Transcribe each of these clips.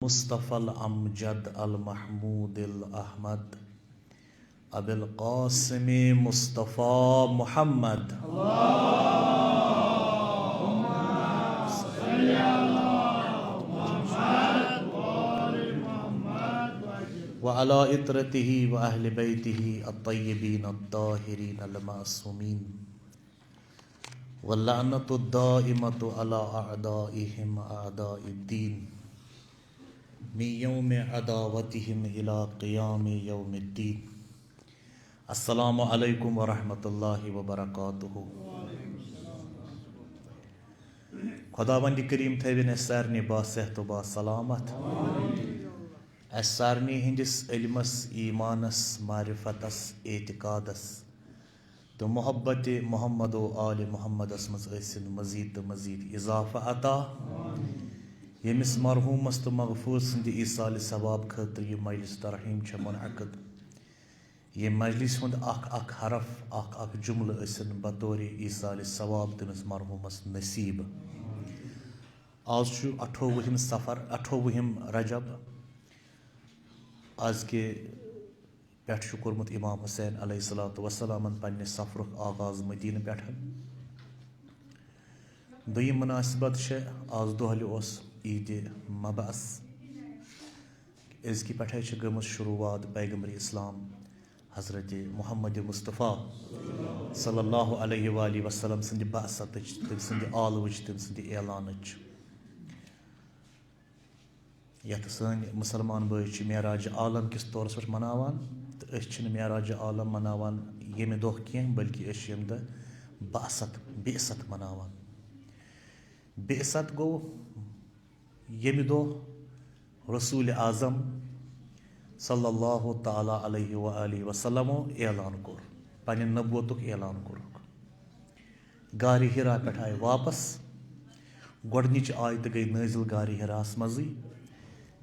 मुस्तफ़ल अमजद अल महमूद अहमद अबिल क़ासिम मुस्तफ़ा मुहम्मद व अला इत्रतिही व अहल बैतिही अत्तय्यबीन अत्ताहिरीन अल मासूमीन वल्लअनतु दाइमतु अला अअदाइहिम अअदाइद्दीन मिन यौमि अदावतिहिम इला क़ियामि यौमिद्दीन। अस्सलामु अलैकुम व रहमतुल्लाहि व बरकातुहू। खुदावंद करीम थविन अस सारनी बासेहत व बासलामत, अस सारनी हिंदिस इल्मस ईमानस मारिफतस एतिकादस तो मोहब्बत मोहम्मद व आल मोहम्मदस मज ٲسِن मजीद तो मजीद इजाफा अता। यमिस मरहूमस तो मगफूर सद ईसाल सवाब खतर यह मजलिस तरहीम मुनअक़द। यह मजलिस हुंद अख हरफ अख जुमल ٲسِن बतौर ईसाल सवाब तमिस मरहूमस नसीब। आज 28 सफ़र 28 रजब। आज के पे कोर्मुत इमाम हुसैन अलैहिस्सलातु वस्सलामन पन्ने सफ़रुक आगाज़ मदीन पे। दोयम मुनासिबत आज दोहल ईद मबअस। इसकी पे गमत शुरुआत पैगम्बर इस्लाम हज़रत मोहम्मद मुस्तफ़ा सल्लल्लाहु अलैहि वसल्लम सन्द बअसत तम सन्द आलवच तम सन्द ऐलानच। यथ सन मुसलमान भाई मेराज आलम किस तौरस पे मनावान तो अस मेराज आलम मनावान यमे दो कह बल्कि यम दह बेअसत मनावान। बेअसत गो यमे दो रसूल आज़म सल्लल्लाहु ताला अलैहि व आलिहि वसल्लमो ऐलान कोर पन्ने नबूवतुक ऐलान कोरुक। गार हिरा पे आए वापस। गोडनिच आयत गई नाजिल गार हिरास मज़ी।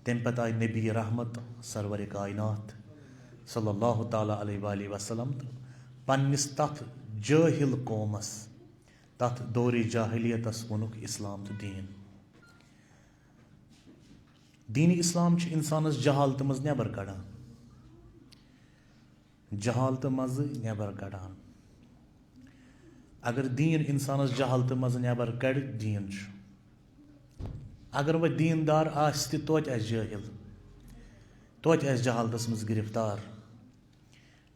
तम पत आए नबी रहमत सरवर कायनात सल्लल्लाहु ताला अलैहि व आलिहि वसल्लम पन्निस तथ जाहिल कौमस तथ दौरे जाहिलियतस वनुक इस्लाम तो दीन। दीन इस्लाम इंसानस जहालत मज नबर कड़ान, जहालत मज नबर कड़ान। अगर दीन इंसानस जहालत मज नबर कड़ दीन। अगर वह दीनदार आस तोत जाहिल तोत जहालतस मज गिरफ्तार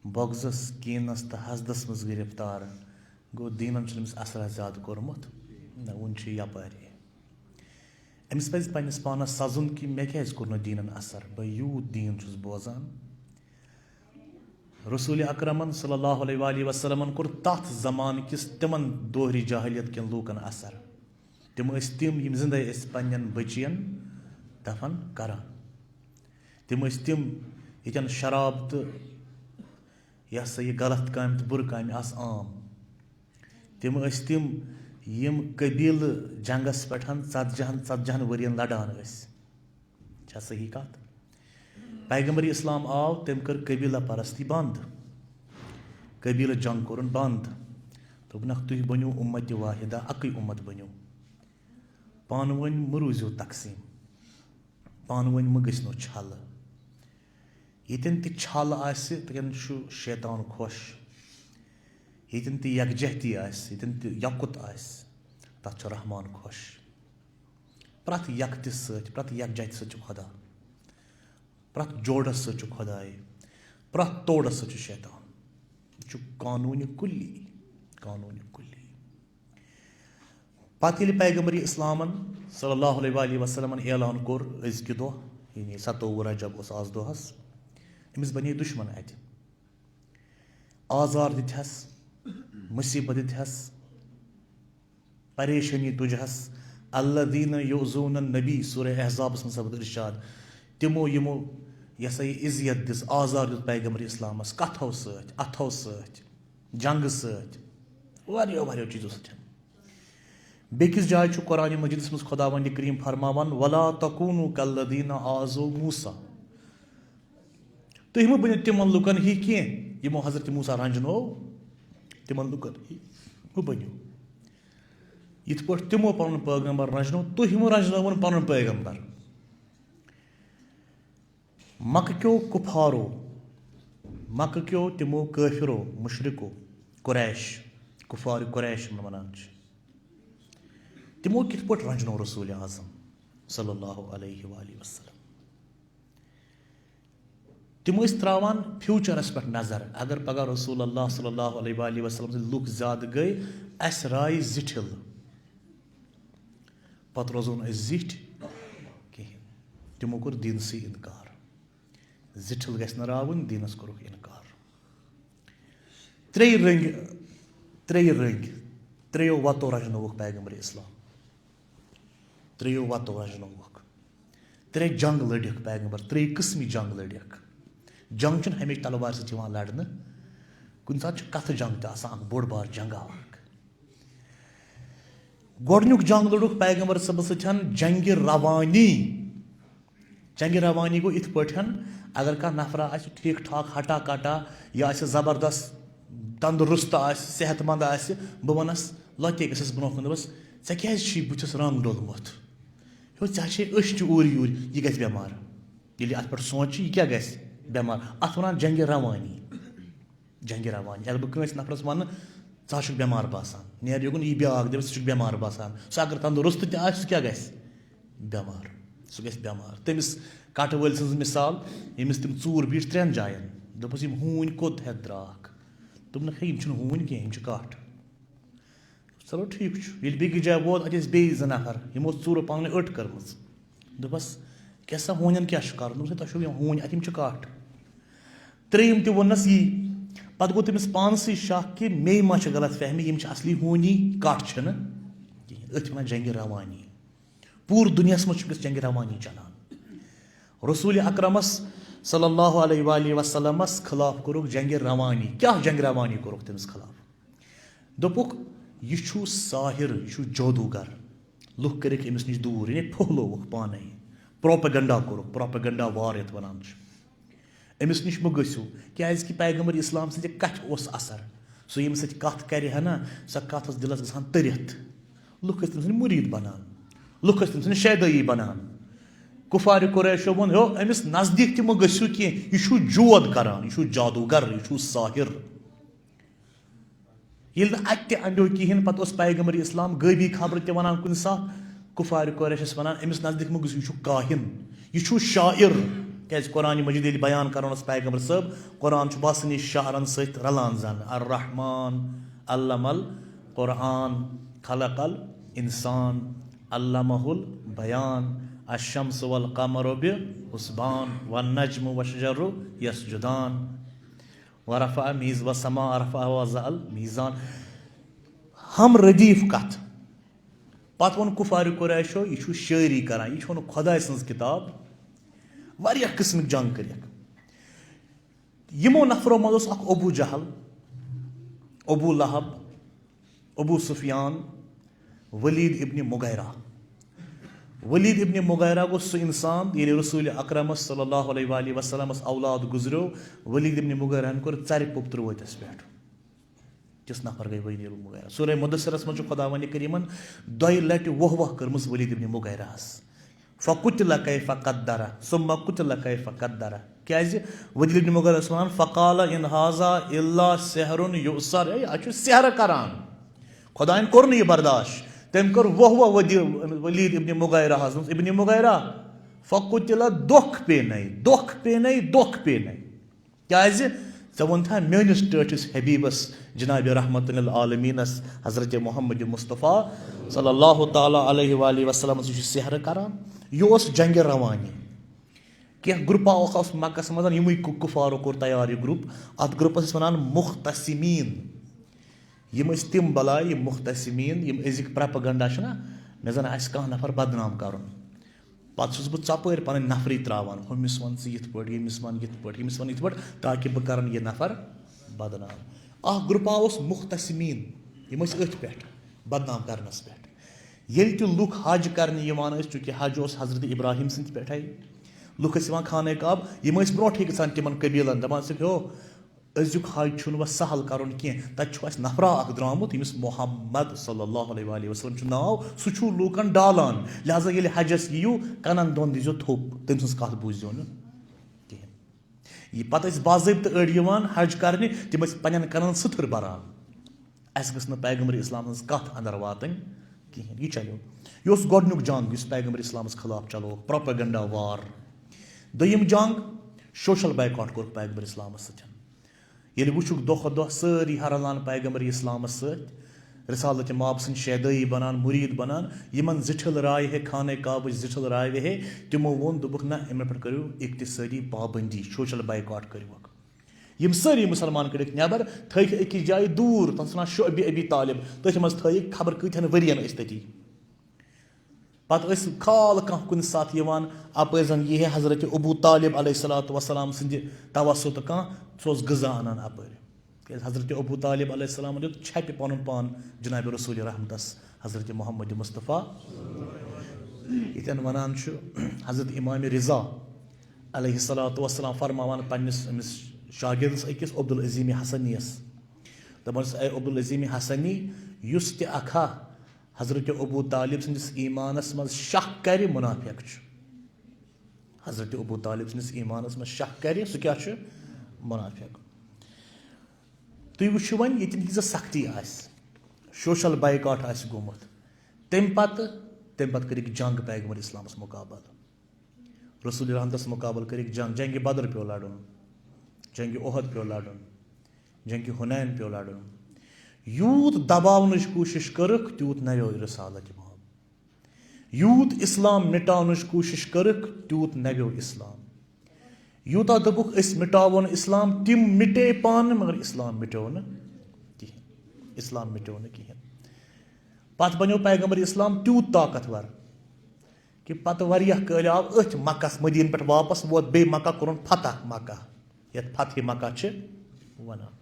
बगजस कीनस तो हसदस मज गिरफ्तार गो दीनन असर ज्यादा कोरमुत न वन यपारी। अमिस पज पन्निस पानस सजुन कि मे क्या कोर दीनन असर बह यूत दीन बोजान। रसूल अकरमन सल्लल्लाहु अलैहि वसल्लमन कोर तथ जमान किस तिमन दोहरी जाहिलियत किन लूकन असर। तिम यम जिंदा पन्न बचियन दफन करान। तिम यन शराब तो यह सा यह गलत काम तो बुर काम आम। तिम यम कबील जंगस पे 40 वरियन लड़ान सही कत। पैगम्बर इस्लाम आव तम कर कबीला परस्ती बंद, कबील जंग कोर बंद। दोपनक तुम बनो उम्मत वाहिदा अक उम्मत बनो। पान वन म रूजो तकसीम, पान वन म गो छल। यन तल तन शैतान खुश। यन यकजहती यन यकुत तथ रहमान खुश। प्रत यकतिस प्रत यकजहत सत खुदा, प्रत जोड़स सत खुदाए, प्रत तोड़स सत शैतान। कानून कुल्ली कानून कुल्ली। पत पैगम्बर इस्लामन सल्लल्लाहु अलैहि वसल्लमन ऐलान कोर अजक दो यानी 27 रजब आज दोहस अमिस बने दुश्मन अत आजार दितहस, मुसीबत दितहस, परेशानी तुझहस। अल्लज़ीना युज़ून नबी सूरह अहज़ाबस में सपद इरशाद तिमो यमो यह सा इज़्ज़त दिस आजार दित पैगम्बर इस्लामस कथो सत अथो सत जंग सत वारियो चीज़ों सत। बेकिस जाय कुरान मजीदस मज खुदावंद करीम फरमावन वला तकूनु कल्लज़ीना आज़ू मूसा। तुम मो बनो तिमन लुकन ही कह यमो हज़रत मूसा रंजनो। तिमन लुकन ही मो बनो यिथ पे तिमो पन पैगम्बर रंजनो तुम रंजन पन पैगम्बर। मक्क क्यों कुफारो, मक्क क्यों तिमो काफिरो मुशरिको कुरैश, कुफार कुरैश वनान तिमो कित पट रंजनो रसूल आज़म सल्लल्लाहु अलैहि वसल्लम। तिम त्रावान फ्यूचरस पे नजर, अगर पगह रसूल अल्लाह सल्लल्लाहु अलैहि वसल्लम से लुक ज्यादा गई अस राय जिठिल पत रोजोन जिठ कहें, तिमो कोर दीन से इनकार, जिठिल गस रावन दीनस कोरुक इनकार। त्रे रंग त्रेयो वतो रजनोवुक पैगंबर इस्लाम, त्रेयो वतो रजनोवुक, त्रे जंग लड़िक पैगंबर, त्रे किस्मी जंग लड़िक। जंग चुन हमेशा तलवार से लड़न, कुन सात कथ जंग तक बोड़ बार जंग गोडनुक जंग लड़ुक पैगंबर सब सन जंग रवानी। जंग रवानी गो इत पठन, अगर कह नफरा आस ठीक ठाक हटा कटा या जबरदस्त तंदुरुस्त सेहतमंद बह वनस लते गस ब्रो कुन दस ऐ क्या बुथस रंग डोलमुत हो चे ऊर यूर यह गस बेमार, ये अत पे सोच यह क्या गस बेमार, अत वन जंग रवानी। जंग रवानी अगर बह नफरस वन ज़् बेमार बसान, नेर योगुन यह ब्याक दप सह बेमार बसान, सह अगर तंदुरुस्त तह क्या गस बेमार, सह गस बेमार। तमिस कट वल सज मिसाल यमिस तम चूर बीठ 3 जायन, दोपस यम हून कोत हेत द्राक, दोपन हे यम हून कह यम कट, चलो ठीक ये बेकि जाय वोत अत बे 2 नफर यमो चूर पान अट कर्म, दोपस क्या सा हून क्या कर, तुम हून अत कट। त्रेयम त वनस यी, पत गो तमिस पानस शक कि मे मा गलत फहमी यम असली हूनी कट अथ वन जंग रवानी। पूर दुनिया मज जंग रवानी चलान। रसूल अकरमस सल्लल्लाहु अलैहि वसल्लमस खिलाफ कोरुक जंग रवानी। क्या जंग रवानी कोरुक तमिस खिलाफ, दोपुक यह साहिर, यह जादूगर, लुक कर अमिस नश दूर, ये फहलोवुक पाने, प्रोपेगंडा कोरुक, प्रोपेगंडा वार यथ वनान अमिस नश मह गसू, क्या पैगंबर इस्लाम सद कथ ओस असर, सो यम सत कथ कर ना सो कथ दिलस गसान तरित, लुक तम मुरीद बनान, लुक तम शैदई बनान। कुफार कुरैशो वोन हो अमिस नजदीक तम गसू कह, यह जोद करान, यह जादूगर, यह साहिर। ये अत अंडो कहें पे पैगंबर इस्लाम गैबी खबर त वन कुन सात, कुफार कुरैशस वन अमिस नजदीक मह गसू, यह काहिन, यह शायर। क्या कुरान मजीद ये बयान कर पैगंबर सब, कुरान बसन शाहरन सत रलान जन, अर्रहमान अल्लमल कुरान खलकल इंसान अल्लमहुल बयान अशम्स वल कमर बिहुस्बान वन नज्म वशजरु यसजुदान वरफ़ा मीज़ व समा रफ़ा वज़अल मीज़ान। हम रदीफ कथ पत वोन कुफार कुरैशो यह शायरी करान, यह वो खुदा सज किताब, वारिया किस्म जंग कर। यमो नफरों मज अबू जहल, अबू लहब, अबू सुफियान, वलीद इब्न मुगैरा। वलीद इब्न मुगैरा गो सह इंसान ये रसूल अकरम सल्लल्लाहु अलैहि वसल्लम औलाद गुजरो, वलीद इब्न मुगैरा कोर चर पुप त्रुवतस पे, किस नफर गई वलीद इब्न मुगैरा। सूरह मुदस्सिरस मज खुदावन करीमन 2 लट वह कर्म वलीद इब्न मुगैरास, फ़कुतिल कैफ़ क़द्दर सुम्मा कुतिल कैफ़ क़द्दर। क्या वलीद इब्न मुगैरा वन फ़क़ाल इन हाज़ा इल्ला सिहरुन युसर, अ सिहर करान, खुदान कोर यह बर्दाश्त, तम कर वह वलीद इब्न मुगैरा इब्न मुगैरा फ़कुतिल दुख पे क्या ऐ वोन था मेनिस टस हबीबस जनाब रहमतुल आलमीनस हज़रत मोहम्मद मुस्तफ़ा सल्लल्लाहु ताला अलैहि वसल्लम सिहर करान। यह जंग रवानी। क्या ग्रुपा मक्कस मज यम कुफारो कोर तैयार यह ग्रुप, अत ग्रुपस वन मुख्तसिमीन। यम तिम बलाय मुख्तसिमीन यम अजिक प्रोपेगंडा मे जन आस कह नफर बदनाम कर, पस बह चपर पन नफरी त्रावान, हमिस वन यथ पे, यमिस वन यथ पे, यमिस वन यथ पे, ताकि बह कर यह नफर बदनाम। अ ग्रुपा मुख्तसिमीन यम अथ पे बदनाम करनस पे। ये लुक हज कर चूँकि हज हजरत इब्राहिम सद पे, लुक खान काब यम ब्रोटे गसान तिमन कबीलन दपान हो अजुक हज वह सहल कर तथा नफरा द्रामुत यमिस मोहम्मद सल्लल्लाहु अलैहि वसल्लम नाव, सह लूकन डालान, लिहाजा ये हजस यू कनन दोन दीजो थोप, तम सज कथ बूझो न यह पत बाज़ाब्त अड़ यिवान हज करने तम पन्न कन सथर बरान अस गई पैगम्बर इस्लाम कत अंदर वातन कहें यह चलो यह गोडनुक जंग इस पैगम्बर इस्लाम खिलाफ चलो प्रोपेगेंडा वार दोयम जंग सोशल बायकॉट कोर पैगम्बर इस्लाम ये वुचुक दो दो सारी हरलान पैगम्बर इस्लाम रिसालत माब सन शैदई बनान मुरीद बनान यमन जिठल राय है खाने काब जिठल राय है तमो वोन दुबुक ना इमन पर करू इक्तिसादी पाबंदी सोशल बायकॉट करू यम सारी मुसलमान कड़िक नबर थक अकिस जाए दूर तथ वन शोब अबी तालिब तथ मज थक खबर कतन वरियन तती पे खाल कह कुन सात अप जन यह हजरत अबू तालिब अलैहिस्सलातु वस्सलाम सद तवसुत कह सह गजा अनान अप हजरत अबू तालिब अलैहिस्सलाम दुत छप पन पान जनाब रसूल रहमतस हजरत मोहम्मद मुस्तफ़ा यन वनान हजरत इमाम रिजा अलैहिस्सलातु वस्सलाम फरमावान पन्निस शागिर्दस अकिस अब्दुल अजीम हसनीस दपस ए अब्दुल अजीम हसनी युस त अखा हजरत अबू तालिब सदिस ईमानस मज शक कर मुनाफिक हजरत अबू तालिब सदिस ईमानस मज शक कर सह क्या मुनाफिक तुम वो वन ये सख्ती सोशल बायकॉट गोमुत तम कर जंग पैगम्बर इस्लाम मुकाबल रसूल रहमतस मुकाबल कर जंग बदर पे लड़न जंग ओहद पे लड़न जंग हुनैन पे लड़न यूत दबावन कोशिश करक तूत नवो रिसालत माब यूत इस्लाम मिटावन कोशिश करक तूत नवो इस्लाम यूता दबुक मिटावन इस्लाम तिम मिटे पान मगर इस्लाम मिटो न कहें इस्लाम मिटो न कहें पत बनो पैगम्बर इस्लाम तूत ताकतवर कि पत वरिया कल आव अथ मक्कस मदीन पे वापस वोत बे मक्का कोरन फतह मक्का यत फतह मक्का वनान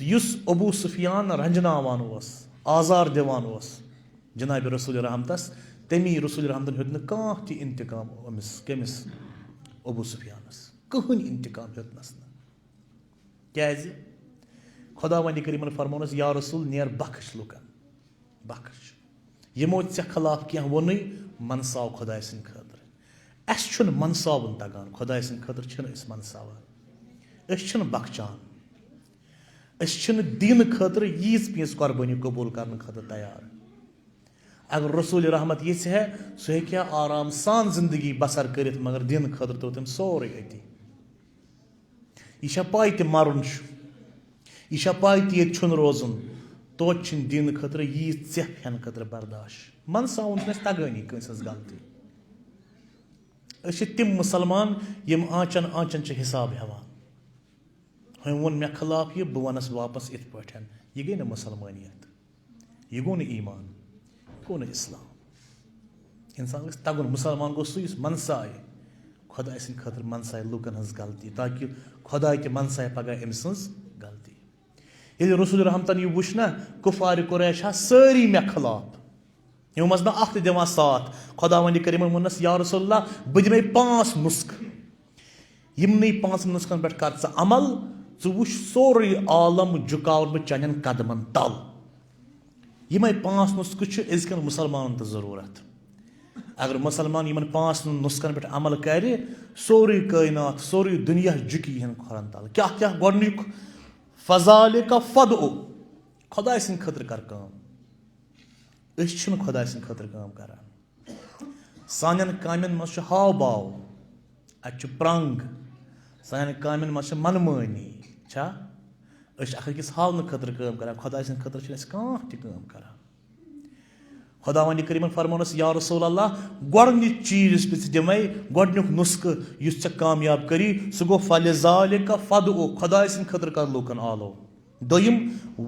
युस अबू सुफियान रंजनावान आजार दिवान जनाब रसूल रहमतस तमी रसूल रहमतन हेत न कह ति इंतकाम अमिस कमिस अबू सुफियानस कहन इंतकाम हेतनस क्याज खुदा वंद करीमन फरमोनस या रसूल नेर बख्श लुकन बख्श यमो ऐ खिलाफ क्या वोन मनसाव खुदा सद खतर अस मनसावन तगान खुदा सद खतर मनसावान अस बख्शान अस दीन खतर यीज पीस कुर्बानी कबूल करने खतर तैयार अगर रसूल रहमत ये है सह हे आराम सान जिंदगी बसर कर मगर दिन खतर तो तम सोरे अति यह पाई त मरुन यह पाई त ये रोजन तोत दिन खतर यीज चेफ हेन खतर बर्दाश्त मनसावन तगानी कंस गलती तिम मुसलमान यम आंचन आंचन हिसाब हेवान हम वोन मे खिलाफ यह बह वनस वापस इत पे यह गई ना मुसलमानियत यह गो न ईमान गो न इस्लाम इंसान तगुन मुसलमान गो सह मनसाय खुदा सद खतर मनसाय लूकन हज गलती ताकि खुदा त मनसाय पगह अम सज गलती ये रसूल रहमतन यह वुच ना कुफार कुरैश सारी मे खिलाफ यम मज ना दिवान साथ खुदा वंद करीमन वोनस या रसूलल्लाह बह दिमे 5 नुस्ख यमन 5 नुस्खन पे कर अमल वुच सोरे आलम झुकाव चन कदमन तल यमे 5 नुस्ख अजकन मुसलमान तो जरूरत अगर मुसलमान यमन 5 नुस्खन पे अमल कर सोरे कायनात सोरे दुनिया झुकी खुरन तल क्या क्या गोडनुक फजाल का फद खुदा सद खतर कर खुदा सद खतर कर सान कामन मज हाव भाव अत प्रंग सान कामन मज मनमानी अकिस हावन खतर कर खुदा सद खतर कह कर खुदा वंद करीमन फरमोनस या रसूल अल्लाह गोडनिक चीज पे दिमे गोडनुक नुस्ख युस कामयाब करी सह गो फलिजालिका फद खुदा सद खतर कर लूकन आलो दोयम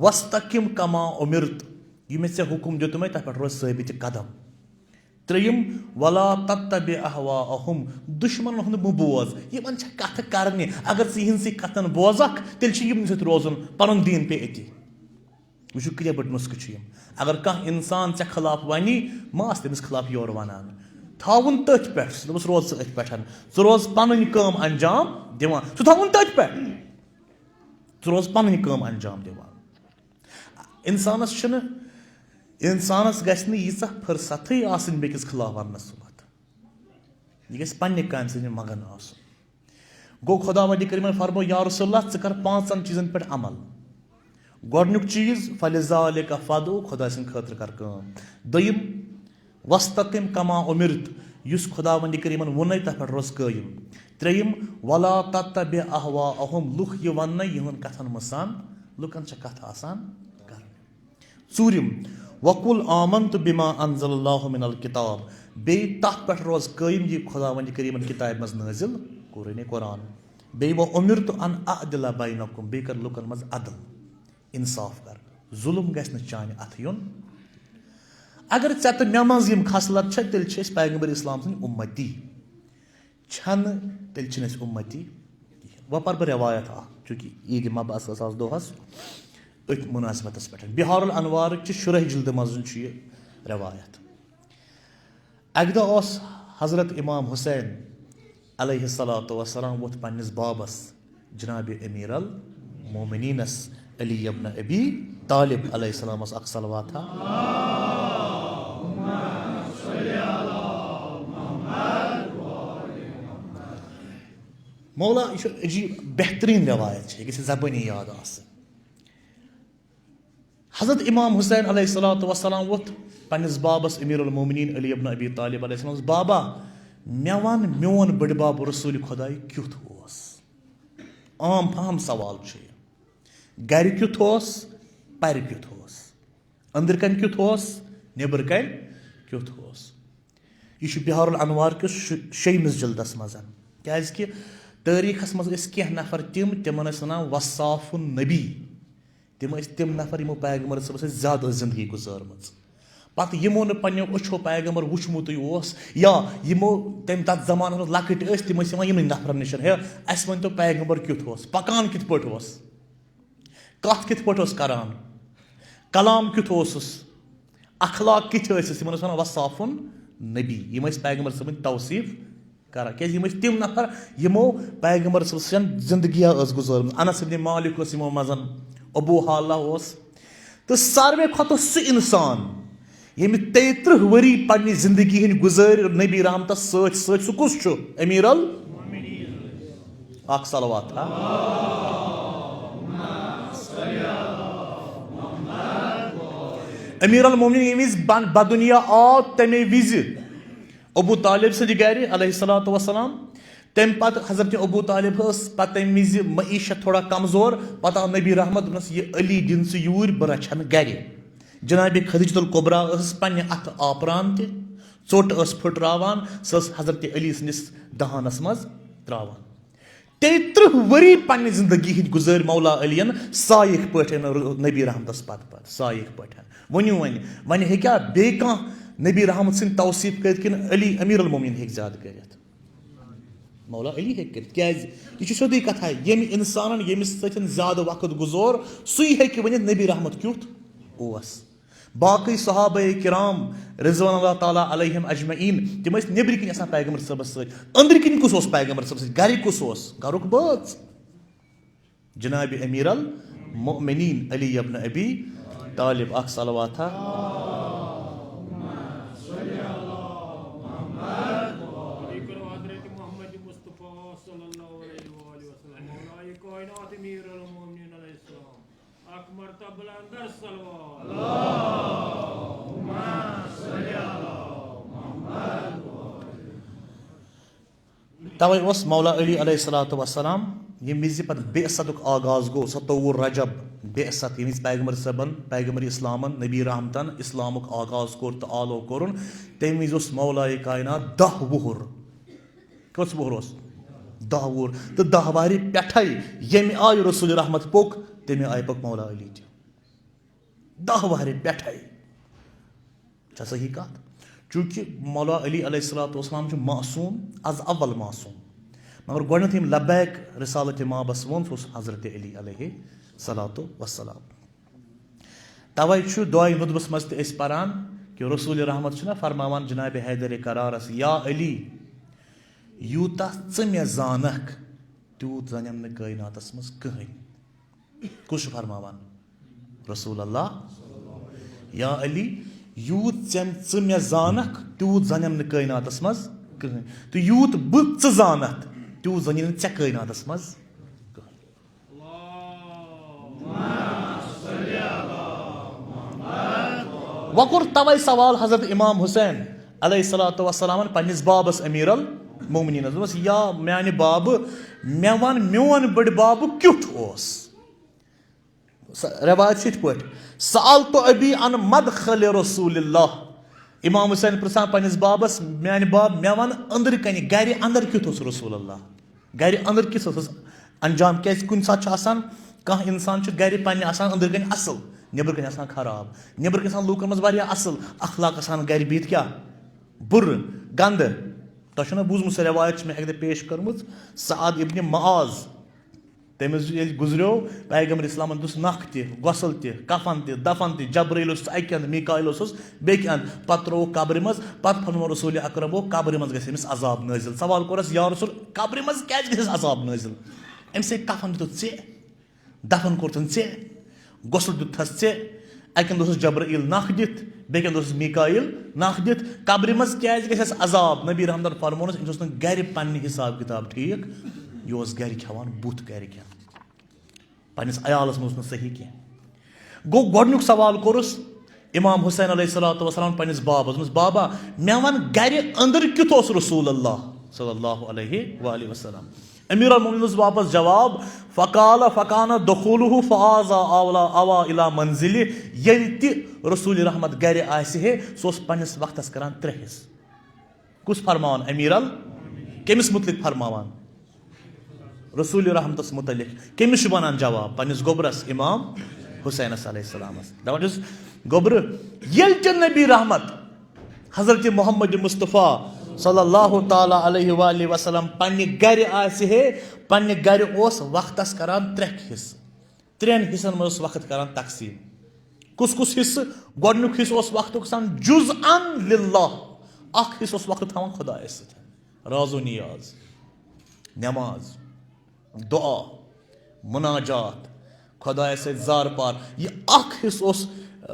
वस्तकिम कमा उमिरत ये ऐ हुकुम दितुमे तथ पे रोज साबित कदम त्रेयम वला तत्तबि अहवाअहुम दुश्मन हुंद बोज यमन कथ करने अगर सी कथन बोजक तेल सत रोजन पन दीन पे अति वो कत बट नुस्ख अगर कह इंसान ऐ खिलाफ वनी मास तमिस खिलाफ योर वनान थावन तथ पे दोपस रोज अथ पे रोज पन काम अंजाम दिवान सह थावन तथ पे रोज पन काम अंजाम दिवान इंसानस गि यीचा फुर्सत बेकिस खिलाफ वनस सूरत यह गि पन्ने काम सद मगन गो खुदावंद करीमन फरमो या रसूल अल्लाह ज़ कर 5 चीज़न पे अमल गोडनुक चीज़ फलिज़ालिका फदु खुदा सिंद खतर कर काम दोयम वस्तकिम कमा उमिरत युस खुदावंद करीमन वोन तथ पे रोज कायम त्रेयम वला तत्तबि अहवाअहुम लुख ये वन यहन कथन मसान लुकन छ कथ आसान कर चूरिम वकुल आमन्तु बिमा अनज़लल्लाहु मिनल किताब बे तथ पे रोज कायम ये खुदावंद करीमन किताब मज नाजिल कुरान कुरान बे वो उमिरतु अन अअदिला बैनकुम बे कर लुकन मज अदल इंसाफ कर जुल्म गस न चाने अथ युन अगर ऐ तो मे मज यम खसलत तेल पैगम्बर इस्लाम सद उम्मती छन तेल उम्मती वह पर बह रवायत चूँकि ईद मबअस दोहस अथ मुनासिबत पे बिहारुल अनवार शुरह जिल्द मज रवायत अक दह हजरत इमाम हुसैन अलैहिस्सलातु वस्सलाम वोथ पन्निस बाबस जनाब अमीर अल मोमिनीनस अली इब्न अबी तालिब अलैहिस्सलाम अक सलवात मौला यह अजीब बेहतरीन रवायत है ज़बानी याद हज़रत इमाम हुसैन अलैहिस्सलातु वस्सलाम वोथ पन्निस बाबस अमीरुल मोमिनीन अली इब्न अबी तालिब अलैहिस्सलाम बाबा मे वन मोन बड़ बाब रसूल खुदाई क्युथ ओस आम फाम सवाल गर क्युथ ओस पर क्युथ ओस अंदर कन क्युथ ओस नेबर कन क्युथ ओस यह बिहारुल अनवार किस 6 जिल्दस मज क्या तारीखस मज कह नफर तिमन वन वसाफुन नबी तिम नफर यमो पैगम्बर सबस ज्यादा जिंदगी गुजारम पत यमो न पन्नो अच्छो पैगम्बर वुचमुत या यमो तम तथ जमान लकट तम यम नफरन निश हे अस वन तो पैगम्बर क्युथ पकान कित पे कथ कित पे करान कलाम क्युथ अखलाक कित वन वसाफुन नबी यम पैगम्बर सबन तौसीफ कर क्या तिम नफर यमो पैगम्बर सब जिंदगी गुजारम अनस इब्न मालिक यमो मजन अबू हाला तो सारे खुद सह इंसान यम 33 वरी पन्नी जिंदगी हंद गुजार नबी रहमत सह कुस अमीर अल सलवात अमीर अल मोमिनीन यम विज बदुनिया आव तमे विज अबू तालिब सद गर अलैहिस्सलातु वस्सलाम तम पत हजरत अबू तालिब पे तम विज मईशत थोड़ा कमजोर पत आव नबी रहमत ये अली दिन से यूर बह रचन गर जनाब खदीजतुल कुबरा पन्ने अथ आपरान तोट फुटरावान सह हजरत अली सन्दिस दहानस मज त्रावान 33 वरी पन्ने जिंदगी हंद गुजार मौला अलियन साइक पे नबी रहमतस पत साइक पे वनु वन हेक्या बे कह नबी रहमत सिंद तौसीफ कर अली अमीर अल मोमिनीन हेक ज्यादा कर मौला अली हेक कर क्या यह सोदी कथा यम इंसान यमिस सतन ज्यादा वक्त गुजर सुई हेक वन नबी रहमत क्युथ ओस बाकी सहाबा किराम रिज़वानुल्लाह ताला अलैहिम अजमईन तम नेबर कन पैगम्बर सबस अंदर कन कुस पैगम्बर सबस गर कुस गरुक बात जनाब अमीर अल मोमिनीन अली इब्न अबी तालिब अक सलवात तवे मौला अली अलैहिस्सलातु वस्सलाम यम विज पे बेअसतुक आगाज गो 27 रजब बेअसत यम पैगम्बर सबन पैगम्बर इस्लामन नबी रहमतन इस्लामुक आगाज कोर तो आलो कोरुन तम विज मौला कायनात 10 वुहर कस वुहर 10 वुहर तो 10 वारि पे यम आय रसूल रहमत पोक तमे आय पोक मौला अली 10 वारि पे सही कत चूँकि मौला अली अलैहिस्सलातु वस्सलाम मासूम अज अव्वल मासूम मगर गोडनथ यम लब्बैक रिसालत माबस वोन हजरत अली अलैहिस्सलातु वस्सलाम तवे दुआए नुदबस मज पारान कि रसूल रहमत फरमावान जनाब हैदर करारस या अली यूता मे जानक तूत जानम न कायनातस मज कहीं कुछ फरमावान रसूल अल्लाह या अली यूत मे जानक तूत जानम न कायनातस मज कहीं तो यूत बह जानत تیوٗت زَن یی نہٕ ژےٚ کٲیناتَس منٛز وۄنۍ کوٚر تَوَے سوال حضرت اِمام حُسین علیہ صلاتُ وسلامَن پنٛنِس بابَس أمیٖر المومنیٖنَس دوٚپمَس یا میٛانہِ بابہٕ مےٚ وَن میون بٔڑِ بابہٕ کیُتھ اوس رٮ۪وایت چھِ یِتھ پٲٹھۍ سألتُ أبی عن مدخل رسول اللہ اِمام حُسین پرٛژھان پنٛنِس بابَس میٛانہِ باب مےٚ وَن أنٛدرٕ کَنہِ گَرِ اَنٛدر کیُتھ اوس رسول اللہ گَرِ اَنٛدر کِژھ ٲسٕس انجام کیٛازِ کُنہِ ساتہٕ چھُ آسان کانٛہہ اِنسان چھُ گَرِ پنٛنہِ آسان أنٛدرٕ کَنہِ اَصٕل نیٚبرٕ کَنہِ آسان خراب نیٚبرٕ کَنہِ آسان لوٗکَن منٛز واریاہ اَصٕل اخلاق آسان گَرِ بِہِتھ کیٛاہ بُرٕ گنٛدٕ تۄہہِ چھُو نا بوٗزمُت سۄ رٮ۪وایت چھِ مےٚ اَکہِ دۄہ پیش کٔرمٕژ سعد ابنِ معاذ تٔمِس ییٚلہِ گُزریو پیغمبر اِسلامَن دیُت نَکھ تہِ غۄسل تہِ کفن تہِ دفن تہِ جبرٲیٖل اوسُس اَکہِ اَنٛدٕ میٖکایل اوسُس بیٚکہِ اَنٛدٕ پَتہٕ ترٛووُکھ قبرِ منٛز پَتہٕ فرموو رسوٗلِ اکرمو قبرِ منٛز گژھِ أمِس عذاب نٲزِل سوال کوٚرُس یا رسول قبرِ منٛز کیٛازِ گژھٮ۪س عذاب نٲزِل أمۍ سٕے کفن دیُتُتھ ژےٚ دفن کوٚرتھُن ژےٚ غۄسل دیُتتھس ژےٚ اَکہِ اَنٛدٕ اوسُس جبرائیٖل نَکھ دِتھ بیٚکہِ اَنٛدٕ اوسُس میٖکایل نَکھ دِتھ قبرِ منٛز کیٛازِ گژھٮ۪س عذاب نبی رحمتن فرمونَس أمِس اوس نہٕ گرِ پننہِ حساب کِتاب ٹھیٖک یہِ اوس گرِ کھٮ۪وان بُتھ گرِکٮ۪ن پنٛنِس عیالَس منٛز اوس نہٕ صحیح کینٛہہ گوٚو گۄڈنیُک سوال کوٚرُس اِمام حُسین علیہ صلاتُ وسلام پنٛنِس بابَس دوٚپمَس بابا مےٚ وَن گرِ أنٛدٕر کیُتھ اوس رسوٗل اللہ صلی اللہُ علیہ وآلہ وسلم أمیٖر المومنیٖنَس واپس جواب فقانہ دخوٗلہُ فآزا اوا اِلا منزلہِ ییٚلہِ تہِ رسوٗلِ رحمت گرِ آسہِ ہے سُہ اوس پنٛنِس وقتس کران 3 حِصہٕ کُس فرماوان امیٖر ال کٔمِس مُتعلِق فرماوان رسوٗلِ رحمتس مُتعلِق کٔمِس چھُ وَنان جواب پنٛنِس گوٚبرس اِمام حُسینس علیہ السلامس دپان چھُس گوٚبرٕ ییٚلہِ تہِ نبی رحمت حضرتِ محمد مُصطفیٰ صلی اللہُ تعالیٰ علیہ وآلہ وسلم پنٛنہِ گرِ آسہِ ہے پنٛنہِ گرِ اوس وقتس کران 3 حِصہٕ 3 حِصن منٛز اوس وقت کران تقسیٖم کُس کُس حِصہٕ گۄڈنیُک حِصہٕ اوس وقتُک آسان جُزءً للہ اکھ حِصہٕ اوس وقت تھاوان خۄدایس سۭتۍ رازو نیاز نٮ۪ماز دُعا مُناجات خۄدایس سۭتۍ زار پار یہِ اکھ حِصہٕ اوس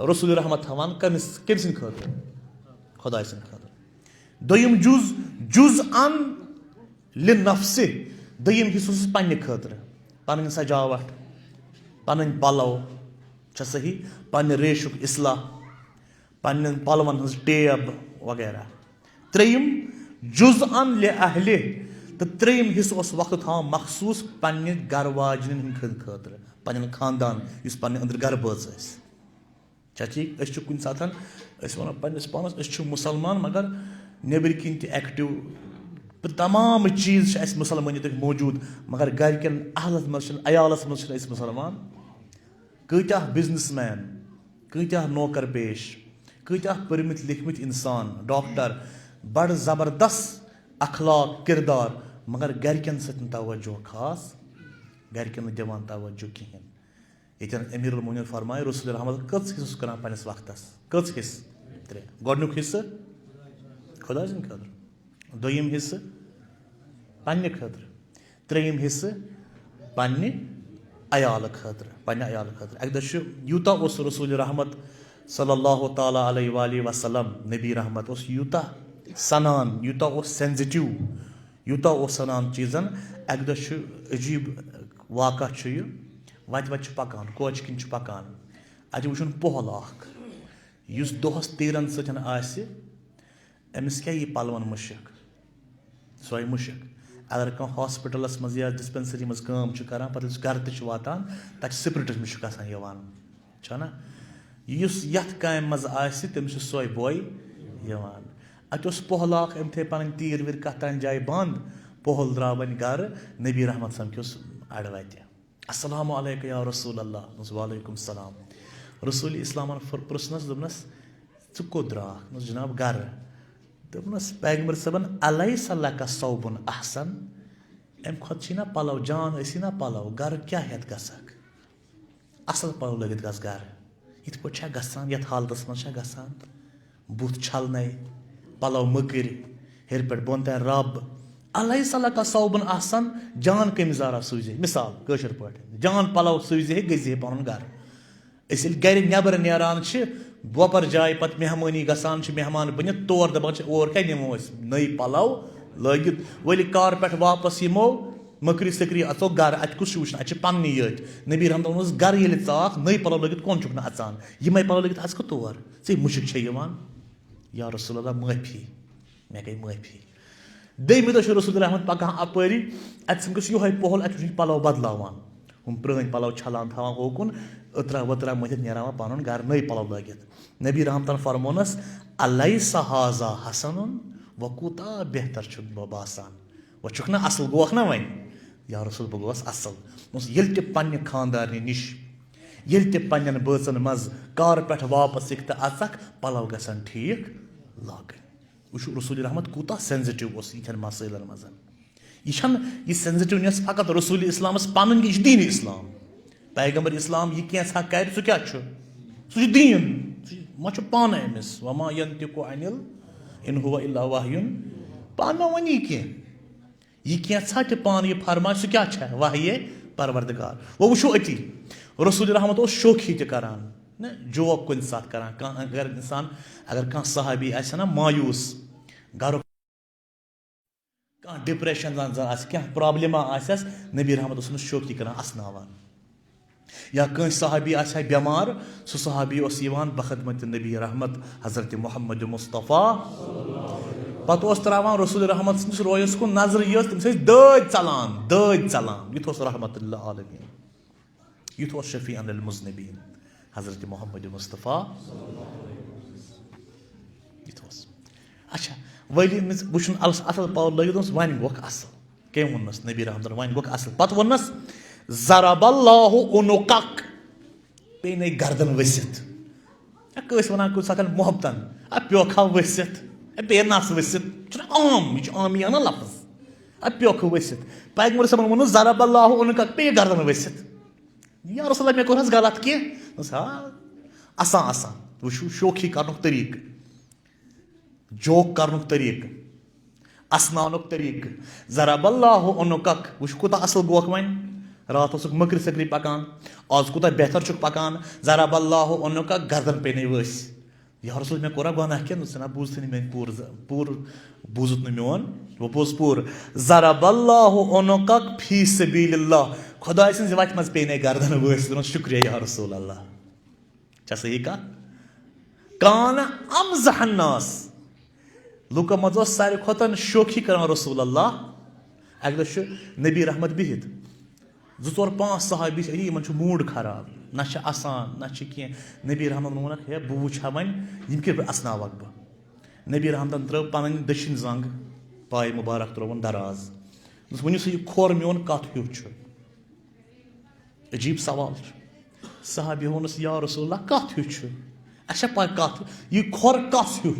رسوٗلِ رحمت تھاوان کٔمۍ سٕنٛدِ خٲطرٕ خۄداے سٕنٛدِ خٲطرٕ دوٚیِم جُزءً لِنفسہِ دوٚیِم حِصہٕ اوسُس پنٛنہِ خٲطرٕ پنٕنۍ سجاوٹھ پنٕنۍ پلو چھا صحیح پننہِ ریشُک اصلاح پننٮ۪ن پلون ہٕنٛز ٹیب وغیرہ 3 جُزءً لِاہلہِ تہٕ 3 حِصہٕ اوس وقت تھاوان مخصوٗص پننہِ گرٕ واجنٮ۪ن ہٕنٛدِ خٲطرٕ پنٕنٮ۪ن خاندان یُس پننہِ أنٛدرٕ گرٕ بٲژ ٲسۍ چھا ٹھیٖک أسۍ چھِ کُنہِ ساتہٕ أسۍ وَنو پنٛنِس پانَس أسۍ چھِ مُسلمان مگر نیٚبرۍ کِنۍ تہِ ایٚکٹِو تمام چیٖز چھِ اَسہِ مُسلمٲنیتٕکۍ موٗجوٗد مگر گرِکٮ۪ن اہلَس منٛز چھِنہٕ عیالَس منٛز چھِنہٕ أسۍ مُسلمان کۭتیاہ بِزنِس مین کۭتیاہ نوکر پیش کۭتیاہ پٔرمٕتۍ لیکھمٕتۍ اِنسان ڈاکٹر بَڑٕ زبردست اخلاق کِردار مگر گرِکٮ۪ن سۭتۍ نہٕ توجہ خاص گرِکٮ۪ن نہٕ دِوان توجہ کِہینۍ ییٚتٮ۪ن امیٖر المومنیٖن فرمایہِ رسوٗلِ رحمت کٔژ حِصہٕ اوس کران پنٛنِس وقتس کٔژ حِصہٕ 3 گۄڈنیُک حِصہٕ خۄداے سٕنٛدِ خٲطرٕ دوٚیِم حِصہٕ پنٛنہِ خٲطرٕ 3 حِصہٕ پننہِ عیالہٕ خٲطرٕ اَکہِ دۄہ چھُ یوٗتاہ اوس رسوٗلِ رحمت صلی اللہُ تعالیٰ علیہ وآلہ وسلم نبی رحمت اوس یوٗتاہ سنان یوٗتاہ اوس سینزِٹِو یوٗتاہ اوس سنان چیٖزن اَکہِ دۄہ چھُ عجیٖب واقعہ چھُ یہِ وَتہِ چھُ پَکان کوچہِ کِنۍ چھُ پَکان اَتہِ وٕچھُن پۄہل اکھ یُس دۄہس تیٖرن سۭتۍ آسہِ أمِس کیٛاہ یی پَلوَن مُشک سۄ آیہِ مُشک اگر کانٛہہ ہاسپِٹلَس منٛز یا ڈِسپینسٔری منٛز کٲم چھُ کران پَتہٕ یُس گرٕ تہِ چھُ واتان تَتہِ چھُ سِپرِٹٕس مُشک آسان یِوان چھُنہ یُس یَتھ کامہِ منٛز آسہِ تٔمِس چھُ سۄے بۄے یِوان اَتہِ اوس پۄہل اکھ أمۍ تھٲے پَنٕنۍ تیٖر ویٖر کَتھ تانۍ جایہِ بنٛد پۄہل درٛاو وۄنۍ گرٕ نبی رحمت سَمکھیوس اَڑٕ وَتہِ السلام علیکُم یا رسوٗل اللہ دوٚپمَس وعلیکُم السلام رسوٗلِ اِسلامن پرٛژھنَس دوٚپنَس ژٕ کوٚت درٛاکھ دوٚپنَس جِناب گرٕ دوٚپنَس پیغمبر صٲبن الیس لَکَ ثوبٌ احسن اَمہِ کھۄتہٕ چھی نا پَلو جان ٲسی نا پَلو گرٕ کیٛاہ ہٮ۪تھ گژھکھ اَصٕل پَلو لٲگِتھ گژھ گرٕ یِتھ پٲٹھۍ چھا گژھان یَتھ حالتَس منٛز چھا گژھان بُتھ چھَلنَے پَلو مٔکٕرۍ ہیٚرِ پٮ۪ٹھ بۄن تانۍ رَب الیس لَکَ ثوبٌ احسن جان قمیٖضارا سوٗزِ مِثال کٲشِر پٲٹھۍ جان پَلو سوٗزِ ہے گٔژھِ ہے پَنُن گرٕ أسۍ ییٚلہِ گرِ نیٚبر نیران چھِ وۄپَر جایہِ پَتہٕ مہمٲنی گژھان چھِ مہمان بٔنِتھ تور دَپان چھِ اور کیٛاہ نِمو أسۍ نٔے پَلو लगित वली कार पे वापस यमो मकरी सकरी अचो गर अत कुछ वुचन अत पन्नी यत नबी रहमत वोनस गर ये चाख नई पलो लगित कौन चुक अचान यमे पलो लगित आज तौर ऐ मुशिक या रसूलल्लाह माफी मे गई माफी दम दह रसूल रहमत पकान अपरी अस ये पहल अत पलो बदलावान हम प्रेन पलो छलान थवान होकुन अतरा वतरा मथित नेरावान पन गर नई पलो लगित नबी रहमतन फरमोनस अलैसा हाजा हसनुन वह कूता बेहतर बासान वह चुक ना असल गोख ना वन या रसूल बह गोस असल ये पन्ने खानदारनी निश ये पन्न बचन मज कार पे वापस तो अचक पलो गसन ठीक लागन वह रसूल रहमत कूता सेंसिटिव ये मसलन मज यह सेंसिटिवनेस फकत रसूल इस्लामस पन यह दीन इस्लाम पैगम्बर इस्लाम यह कैसा कर सह क्या सह दीन मा पान अमिस वमा यंतिकु अनिल इन हुवा इल्ला वहयुन पान मा वनी यह कैसा पान यह फरमा सह क्या वहये परवरदिगार वो वो अति रसूल रहमत शोखी तरान न जोक कुन साथ करान अगर इंसान अगर कह सहाबी ना मायूस घर कह डिप्रेशन क्या प्रॉब्लम आस नबी रहमत शोखी करान असनावान या कह सहाबी बेमार सह सहाबी बखदमत नबी रहमत हजरत मोहम्मद मुस्तफ़ा पत त्रावान रसूल रहमत सस रोयस कुन नजर ये तम दद चलान युथ रहमतुल्लिल आलमीन युथ शफीअन लिल मुज़निबीन हजरत मोहम्मद मुस्तफ़ा युथ अच्छा वली वुन असल पाव लगित वन गोख असल कम वनस नबी रहमत वन गोख असल पत वनस ज़रबल्लाहु उनुकक पे नई गर्दन वसित कस वन कुछ साथ मोहब्बतन प्योखा वसित पे नस वसित आम यह आमिया ना लफ्ज प्योख वसित पैगम्बर साहब वो ज़रबल्लाहु उनुकक पे गर्दन वसित या रसूल मे कोर गलत कह असान असान वो शोखी कर तरीक जोक कर तरीक असनान तरीक ज़रबल्लाहु उनुकक वो कूता असल गोख वन रात मकरी सकरी पकान आज कूता बेहतर चुक पकान ज़रबल्लाहु उनुकक गर्दन पे वस या रसूल मे कोरा गुनाह क्या ना बूझ मे पूर बूझुत मोन वो बोज पूर ज़रबल्लाहु उनुकक फी सबीलिल्लाह खुदा सज वत मज पे गर्दन वस शुक्रिया या रसूल अल्लाह क्या सही कह कान अमज़हन्नास लुको मज सारे खुद शोखी कर रसूल अल्लाह अक दह नबी रहमत बिहित 2-4-5 सहाबी इन मूड खराब ना असान ना कह नबी रहमत वोनक हे बह वुचा वन यम कि असनावक बह नबी रहमतन त्रो पन दशिन जंग पाय मुबारक त्रोवन दराज वन सा यह खोर मोन कत हूँ अजीब सवाल सहाबी वोनस या रसूलल्लाह कत हूँ अच्छा पाय कत यह खोर कत हूँ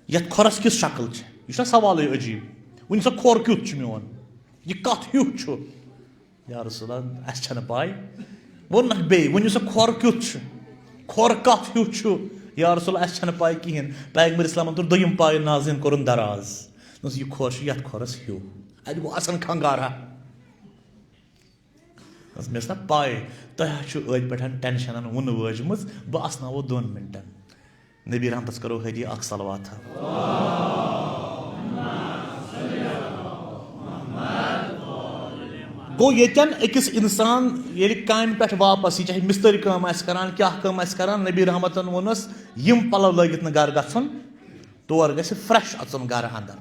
ये खोरस किस शक्ल यह सवाल अजीब वन सा खोर क्युत मोन यह कत हूँ या रसूलल्लाह अस पाय वोन बे वन सा खोर क्युत खोर कत हूँ या रसूल अस पाय कहें पैगम्बर इस्लाम तुर दोयम पाय नाज़िन कोरुन दराज यह खोर ये खोरस हूँ अत गो असन खंगारा मे ना पाय तुह अद पे टेंशन वुन वजम बह असनावो 2 मिनटन नबी रहमतस करो हदी अख सलवात गो येन अकिस इंसान ये काम पे वापस चाहे मिस्तरी काम करान क्या काम करान नबी रहमतन वोनस यम पलो लगित न गर गन तौर ग फ्रेश अचन गर अंदर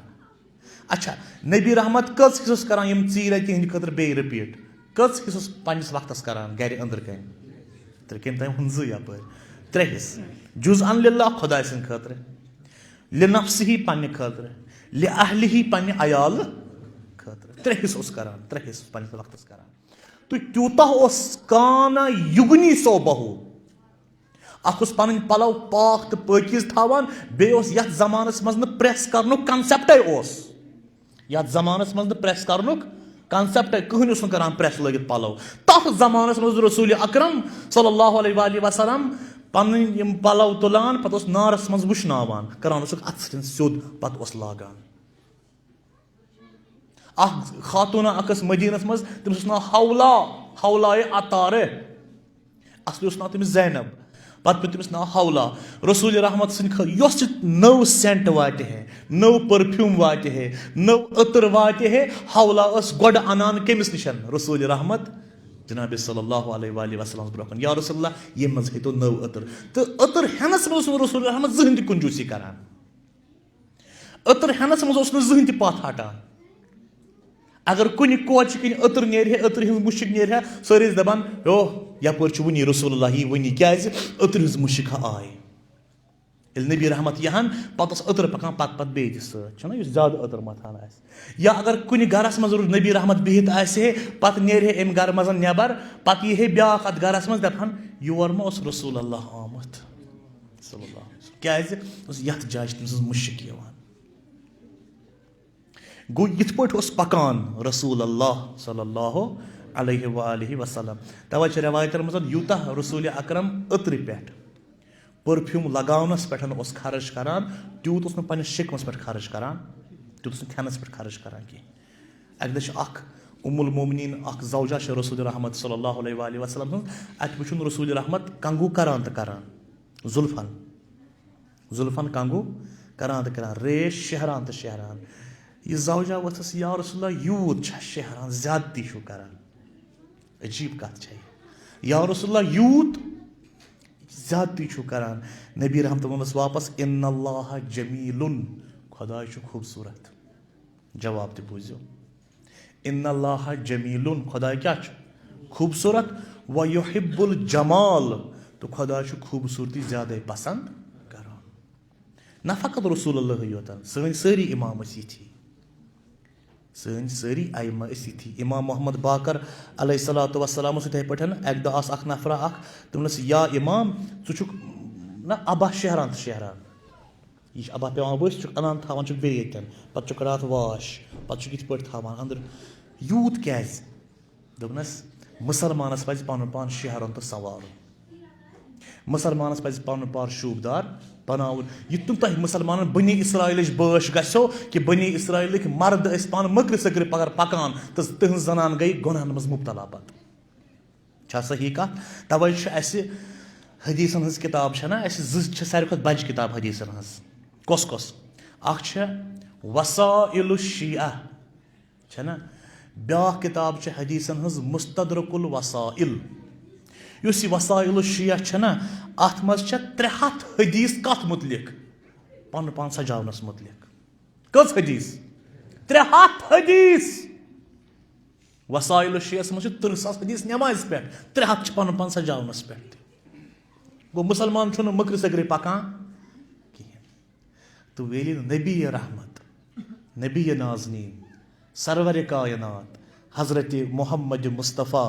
अच्छा नबी रहमत कस हिस्स करान यम चीर तिहंद खतर बे रिपीट कस हिस्स पन्निस वक्तस करान गर अंदर कन कम तम हन 2 यप 3 हिस्स जुज़अन लिल्लाह खुदा सद खतर लिनफ्सिही पन्ने खतर लिअहलिही पन्ने अयाल खतर 3 हिस्स करान 3 हिस्स पन्निस वक्तस करान तो त्यूता काना युगनी सो बहु अख पन पलव पाक तो पाकिज थावान बे यथ जमानस मज न प्रेस कर कंसेप्टे यथ जमानस मज न प्रेस कर कंसेप्ट कहन करान प्रेस लगित पलव तथ जमानस मज रसूल अकरम सल्लल्लाहु अलैहि वसल्लम पन पलव तुलान पत नारस मज वुशनावान करान अत सोद पत लागान खातून अकस मदीनस मज तमिस नाव हौला हौलाए अतारे असली नाव तमिस ज़ैनब पत् पे तमिस नाव हौला रसूल रहमत सद यस नव सेंट वाटे है नव परफ्यूम वाटे है नव अतर वाटे है हौला गोड अनान कमिस निशन रसूल रहमत जनाब सल्लल्लाहु अलैहि वसल्लम ब्रोकन या रसूलल्लाह ये मज है तो नव अतर तो अतर हेनस मज रसूल रहमत जहन कंजूसी करान अतर हेनस मज जहन पथ हटान अगर कुन कोच किन अतर नेर अतर हिंज मुशिक नेर सारे दपान ओ यपर वनी रसूलुल्लाह वनी क्या अतर हिंज मुशिक आय नबी रहमत यहान पत अतर पकान पत पत बेत सना ज्यादा अतर मथान या अगर कुन गरस मज नबी रहमत बिहित आसे पत नेर अम गर मज नबर पत ये ब्या अत गरस मज दपान योर मा रसूलुल्लाह आमत क्या यथ जाय तम मुशिक यवान गो यिथ पट पकान रसूलुल्लाह सल्लल्लाहु अलैहि वसल्लम तवै रवायतन मज यूता रसूल अकरम अत्र पे परफ्यूम लगावनस पे खर्च करान तूत पन्नस शिकमस पे खर्च करान तूत खनस पे खर्च करान कह अक उम्मुल मोमिनीन अख जौजा रसूल रहमत सल्लल्लाहु अलैहि वसल्लम अत वुन रसूल रहमत कंगू करान तो करान जुल्फन कंगू करान तो करान रेश शहरान तो शहरान यह जौजा वथस या रसूलल्लाह यूत शहरान ज्यादती करान अजीब कत या रसूलल्लाह यूत ज्यादती करान नबी रहमत वोनस वापस इन्नल्लाह जमीलुन खुदा खूबसूरत जवाब तो बूझो इन्नल्लाह जमीलुन खुदा क्या खूबसूरत व युहिब्बुल जमाल तो खुदा खूबसूरती ज्यादा पसंद करान न फ़कत रसूलुल्लाह योतन सन सारी इमाम थी सन सारी आइमा थी इमाम मोहम्मद बाकर अलैहिस्सलातु वस्सलाम इथे पे अक दह नफरा तमस या इमाम चुक ना अबा शहरान तो शहरान यह अबा पे वस अनान थान बेतन पे रात वाश पे इत पे अंदर यूत क्या दोपनस मुसलमानस पज पन पान शहरन तो सवार मुसलमानस पज पन पान शूबदार बनावन यह तुम मुसलमान बनी इसराइल बाश गो कि बनी इसराइल मर्द पान मकर सकर पगर पकान तो तहज जनान गई गुनाहन मज मुब्तला पे सही कत तवे हदीसन हज किताब ना सारे खुद बज किताब हदीसन हज कस कस वसाइल शिया ना ब्या किताब हदीसन हज मुस्तदरकुल वसाइल युस वसाइल शिया ना अत मज 300 हदीस कत मुतलिक पन पान सजावनस मुतलिक कस हदीस 300 हदीस वसाइल शिया मज 30,000 हदीस नमाज पे 300 पन पान सजावनस पे गो मुसलमान छुन मकर सकर पकान कहें तो वेली नबी रहमत नबी नाज़नीन सरवर कायनात हज़रत मोहम्मद मुस्तफ़ा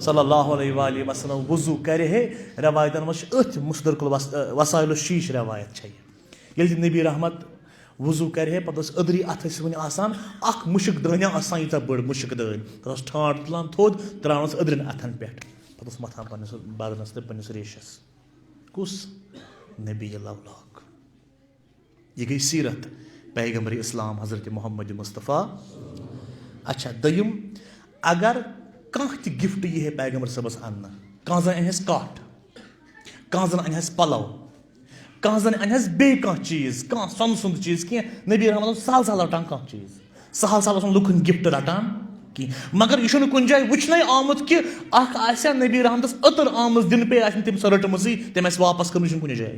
सल्लल्लाहु अलैहि वसल्लम वज़ू करे है रवायतन मज अथ मुस्तदरकुल वसाइल शीश रवायत ये नबी रहमत वज़ू करे पे अदरी अथ वन आसान अख मुशिक दानिया आसान यीत बड़ मुशिक दान तो ठाट तुलान थोद त्रावनस अदरन अथन पे पे मथान पन्नस बदनस तो पन्नस रेशस कुस नबी लवलाक यह गई सीरत पैगम्बर इस्लाम हज़रत मोहम्मद मुस्तफ़ा अच्छा दयम अगर कह गिफ्ट यह पैगम्बर सबस अन्न कह जन अनहस काट कह जन अनहस पलव कह जन अनहस बे कह चीज कह सोन सुंद चीज कह नबी रहमत सहल सहल रटान कह चीज सहल सहल लुकन गिफ्ट रटान कि मगर यह कुन जाए वुचन आमुत कि नबी रहमतस अतर आमज दिन पे तम सो रटमज तम वापस कर कुन जाए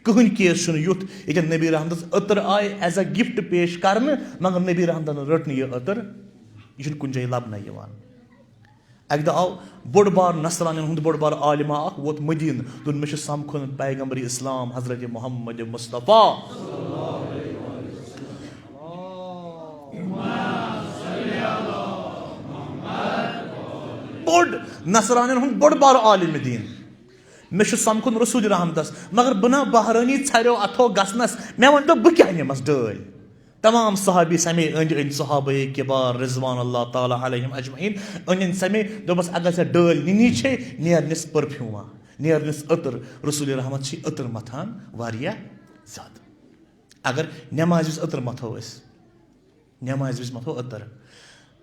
कहन केस युथ ये नबी रहमतस अतर आय एज अ गिफ्ट पेश कर मगर नबी रहमतन रट यह अतर यह कुन जाए लबन अक दह आव बोड़ बार नसरान हूँ बोड़ बार आलिमा वोत मदीन दोन मे समखन पैगम्बर इस्लाम हज़रत मोहम्मद मुस्तफ़ा बोड़ नसरान हूँ बोड़ बार आलिम दीन मे समखन रसूल रहमतस मगर बना बहरानी छो अथो गसनस मे वन तो बह क्या निमस डल तमाम सहाबी समे अंद अंद सहाबा किबार रिजवान अल्लाह ताला अलैहिम अजमईन अंद समे दोपस अगर से डल निनी छे नेरनिस परफ्यूमा नेरनिस अतर रसूल रहमत अतर मथान वारिया ज्यादा अगर नमाज अतर मथो नमाज मथो अतर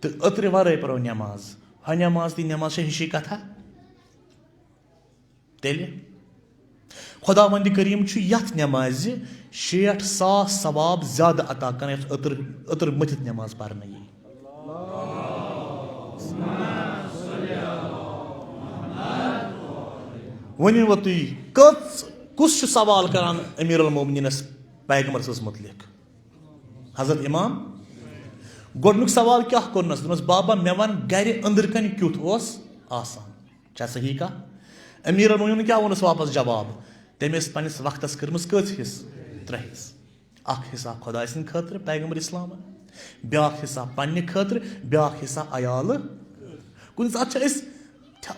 तो अतर वारे परो नमाज हा नमाज ती नमाज हिशी कथा तेल खुदावंद करीम यथ नमाज 60,000 सवाब ज्यादा अता कर अतर मथित नमाज पढ़ने यी वन वो तुम कुस सवाल करान अमीर अल मोमिनीनस पैगम्बर सस मुतलिक हजरत इमाम गोडनुक सवाल क्या कोरनस दोनस बाबा मे वन गर अंदर कन क्युथ ओस आसान छा सही का अमीर अल मोमिनीन क्या वोनस वापस जवाब तमिस पन्निस वक्तस कर्मस कत हिस 3 हिस अख हिस्सा खुदा सिंद खतर पैगम्बर इस्लाम ब्याख हिस्सा पन्ने खतर ब्याख हिस्सा अयाल कुन साथ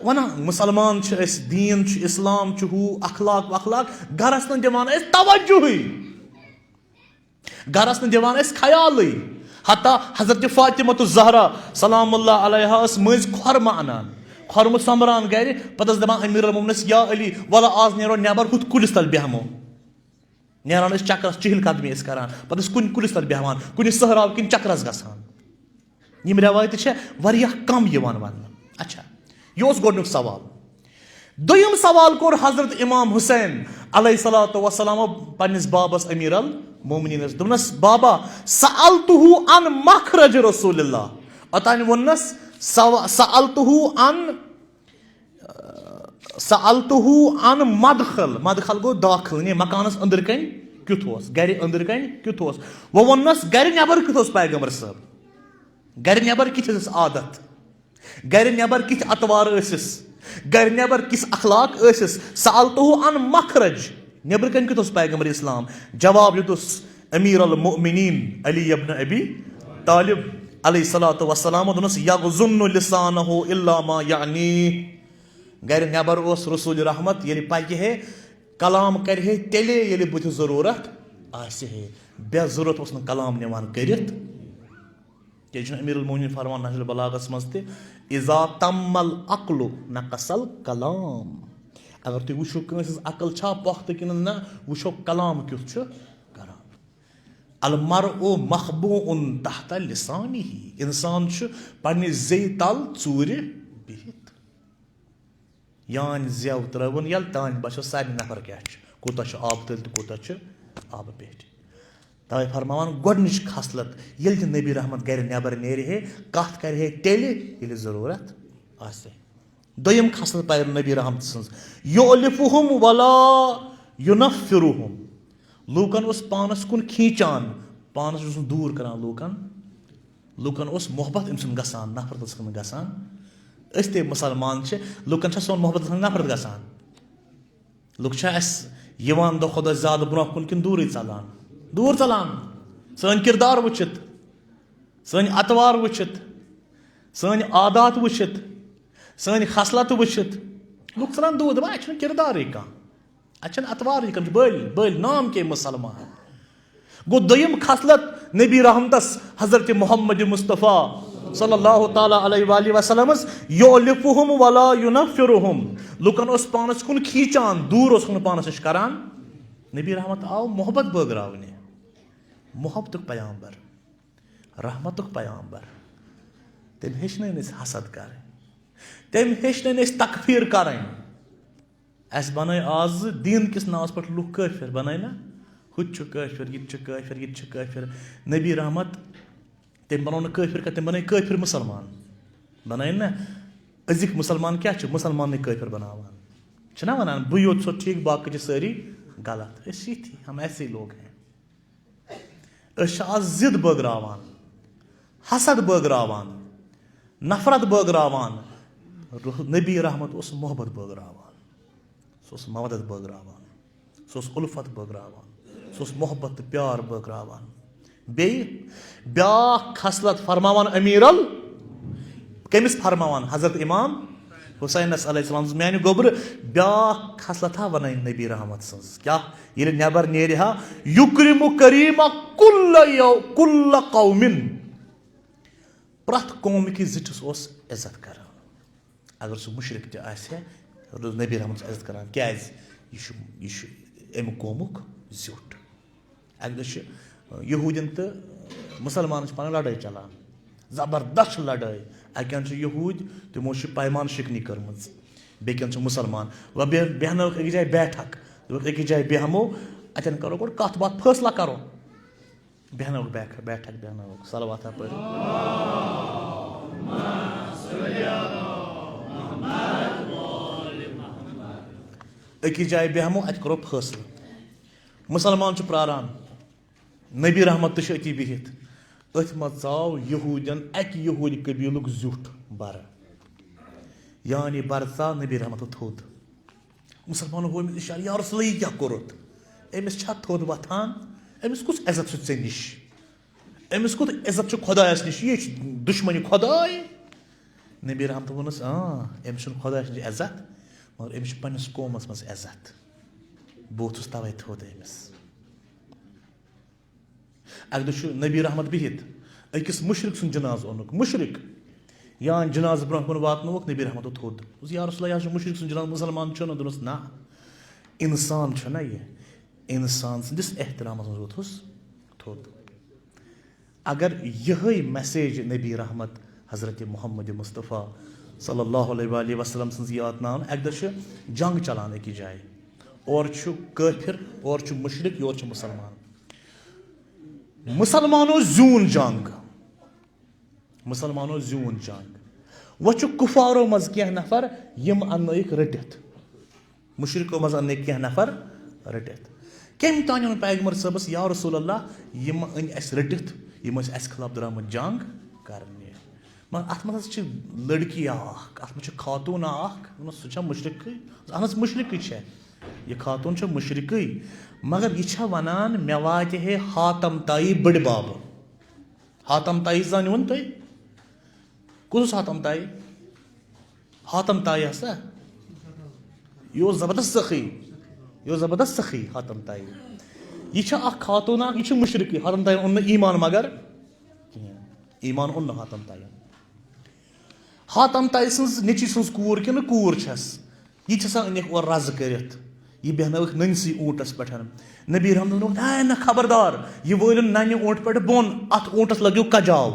वन मुसलमान दीन इस्लाम हू अखलाक वखलाक गरस न दिवान तवज्जुही गरस न दिवान ख्याल हता हजरत फातिमत ज़हरा सलामुल्लाह अलैहा मज खुरमा अनान खुरम समरान गर पत दपान अमीर अल मोमिनीनस या अली वला आज नेरो नबर हुत कुलिस तल बेहमो नेरान चक्रस चहल कदमी करान पत कुन कुलिस तल बेहवान कुन सहराव किन चक्रस गसान यम रवायत वारियाह कम यवान वन अच्छा यह गोडनुक सवाल दोयम सवाल कोर हजरत इमाम हुसैन अलैहिस्सलातु वस्सलाम पन्निस बाबस अमीर अल मोमिनीनस दोनस बाबा सअलतुहु अन मखरज रसूलिल्लाह अतान वनस सअलतुहु अन मदखल मदखल गो दाखिल ने मकानस अंदर कन क्युथ ओस गर अंदर कन क्युथ ओस वो वनस गर नबर क्युथ ओस पैगम्बर साहब गर नबर किथ आदत गर नबर किथ अतवार गर नबर किस अखलाक सअलतुहु अन मखरज नबर कन कित पैगम्बर इस्लाम जवाब युतुस अमीर अल मोमिनीन अली इब्न अबी तालिब अलैहिस्सलातु वस्सलाम दोनस यगजुन्नु लिसानहु इल्ला मा यानी गर नबर ओस रसूल रहमत ये पक है कलाम कर तेले ये बुथ जरूरत आसे बे जरूरत ओस न कलाम निवान करित ये अमीर अल मोमिनीन फरमान नहजुल बलागस मज इज़ा तम्मल अक्लु नकसल कलाम अगर तुम वो कंस अकल छा पख्त कि ना वो कलाम क्युथ करान अलमर ओ मखबून तहत लिसानी इंसान पन्ने जे तल चूर बिहित यान जेव त्रवन यल तान बचो सारे नफर क्या कूत आब तल तो कूत आब पे तवे फरमान गोडनिच खसलत ये नबी रहमत गर नबर नेर कत कर तेले ये जरूरत आसे दोयम खसलत पाय नबी रहमत सन्स युलिफुहुम वला युनफिरुहुम लूकन उस पानस कुन खींचान पानस उस दूर करान लूकन उस मोहब्बत अमसन गसान नफरत उसन गसान ते मुसलमान लूकन सोन मोहब्बत नफरत गसान लुक यवान दो खुदा ज्यादा ब्रोह कुन किन दूर चलान सन किरदार वुचित सन अतवार वुचित सन आदात वुचित सन खसलत वुचित लुक चलान दूर दपा किरदार कह अतवार बल नाम के मुसलमान गो दोयम खसलत नबी रहमतस हजरत मोहम्मद मुस्तफ़ा सल्लल्लाहु ताला अलैहि वसल्लम युलिफुहुम वला युनफिरुहुम लुकन उस पानस कुन खींचान दूर उस पानस नश करान नबी रहमत आव मोहब्बत बगरावने मोहब्बतुक पैगंबर रहमतुक पैगंबर तम हेचन हसद कर तम हेचन तकफीर कर बन आज दीन किस नास पे लुक काफिर बन ना हुत काफिर ये काफिर नबी रहमत तम बनो काफिर तम बन काफिर मुसलमान बन ना अजिक मुसलमान क्या मुसलमान काफिर बनावान वनान बह योत सो ठीक बाकी सारी गलत हम ऐसे लोग हैं आज जिद बगरावान हसद बगरावान नफरत बगरावान नबी रहमत उस मोहब्बत बगरावान सो मवदत बगरावान सो उल्फत बगरावान सो मोहब्बत प्यार बगरावान बे ब्या खसलत फरमावान अमीरल कमिस फरमावान हजरत इमाम हुसैन अलैहिस्सलाम मानि गोबर ब्या खसलत वन नबी रहमत सज क्या ये नबर नेहा युक्रिमु करीमा कुल्ल कौमिन प्रथ कौम कि जिठस इज्जत कर अगर सह मुशरिक नबी रहमत इज्जत कर क्या अमि कौमुक जिठ अक यहूदन तो मुसलमान पे लड़ाई चलान जबरदस्त लड़ाई अकन यहूद तमो पैमान शिकनी कर्म बेकन मुसलमान व बेहन एक जाए बैठक अकिस जाए बेहमो अतन करो गोड कत बात फैसला करो बेहनो बैठक बेहनो सलवाता पर अकिस जाए बेहमो अत करो फैसला मुसलमान प्रारान नबी रहमत तो अति बिहित अथ मज आव यहूदन अक यहूद कबीलुक जुट बर यानी बरसा नबी रहमत थोद मुसलमानों हो इशार या रसूल क्या कोरुत अमिस छा थोद वथान अमिस कुछ इज्जत चे निश अमिस कुछ इज्जत खुदायस निश ये दुश्मनी खुदाय नबी रहमत वनस अमिस खुदायस निश इज्जत मगर अमिस पन्निस कौमस मज इज्जत बोथुस तवे थोद अमिस अक नबी रहमत बिहित अकिस मुशरिक सुन जनाज ओनुक मुशरिक या जनाज ब्रोह कुन वातनोक नबी रहमत थोद या रसूल या मुशरिक सुन जनाज मुसलमान छो न दुनस ना इंसान छ ना ये इंसान सिंदिस एहतराम मज वोथुस थोद अगर यही मैसेज नबी रहमत हजरत मोहम्मद मुस्तफ़ा सल्लल्लाहु अलैहि वसल्लम सन्ज याद नाम अक दो जंग चलान एक जाए और काफिर और मुशरिक और मुसलमान मुसलमानों जून जंग मुसलमानों जून जंग वह कुफारो मज कह नफर यम अनक रटित मुशरिको मज अन कह नफर रटित कम तान पैगम्बर सबस या रसूल अल्लाह यम अन अस रटित यम अस खिलाफ द्रामत जंग करने मगर अत मज लड़की अत मज खातून सह मुशरिक अहन मुशरिक यह खातून मुशरिक मगर यह वनान मे वात हे हातम ताई बड़ बाब हातम ताई जान तुम कुस हातम ताई हसा यो जबरदस्त सखी हातम ताई यह खातून यह मुशरिक हातम ताई उन ईमान मगर ईमान उन हातम ताई सज नची सज कूर कि कूर छस यह अनिक और रज कर यह बेहनक ननसी ऊंटस पे नबी रहमत न खबरदार यह वोल नन ऊंट पे बोन अत ऊंटस लगे कजाव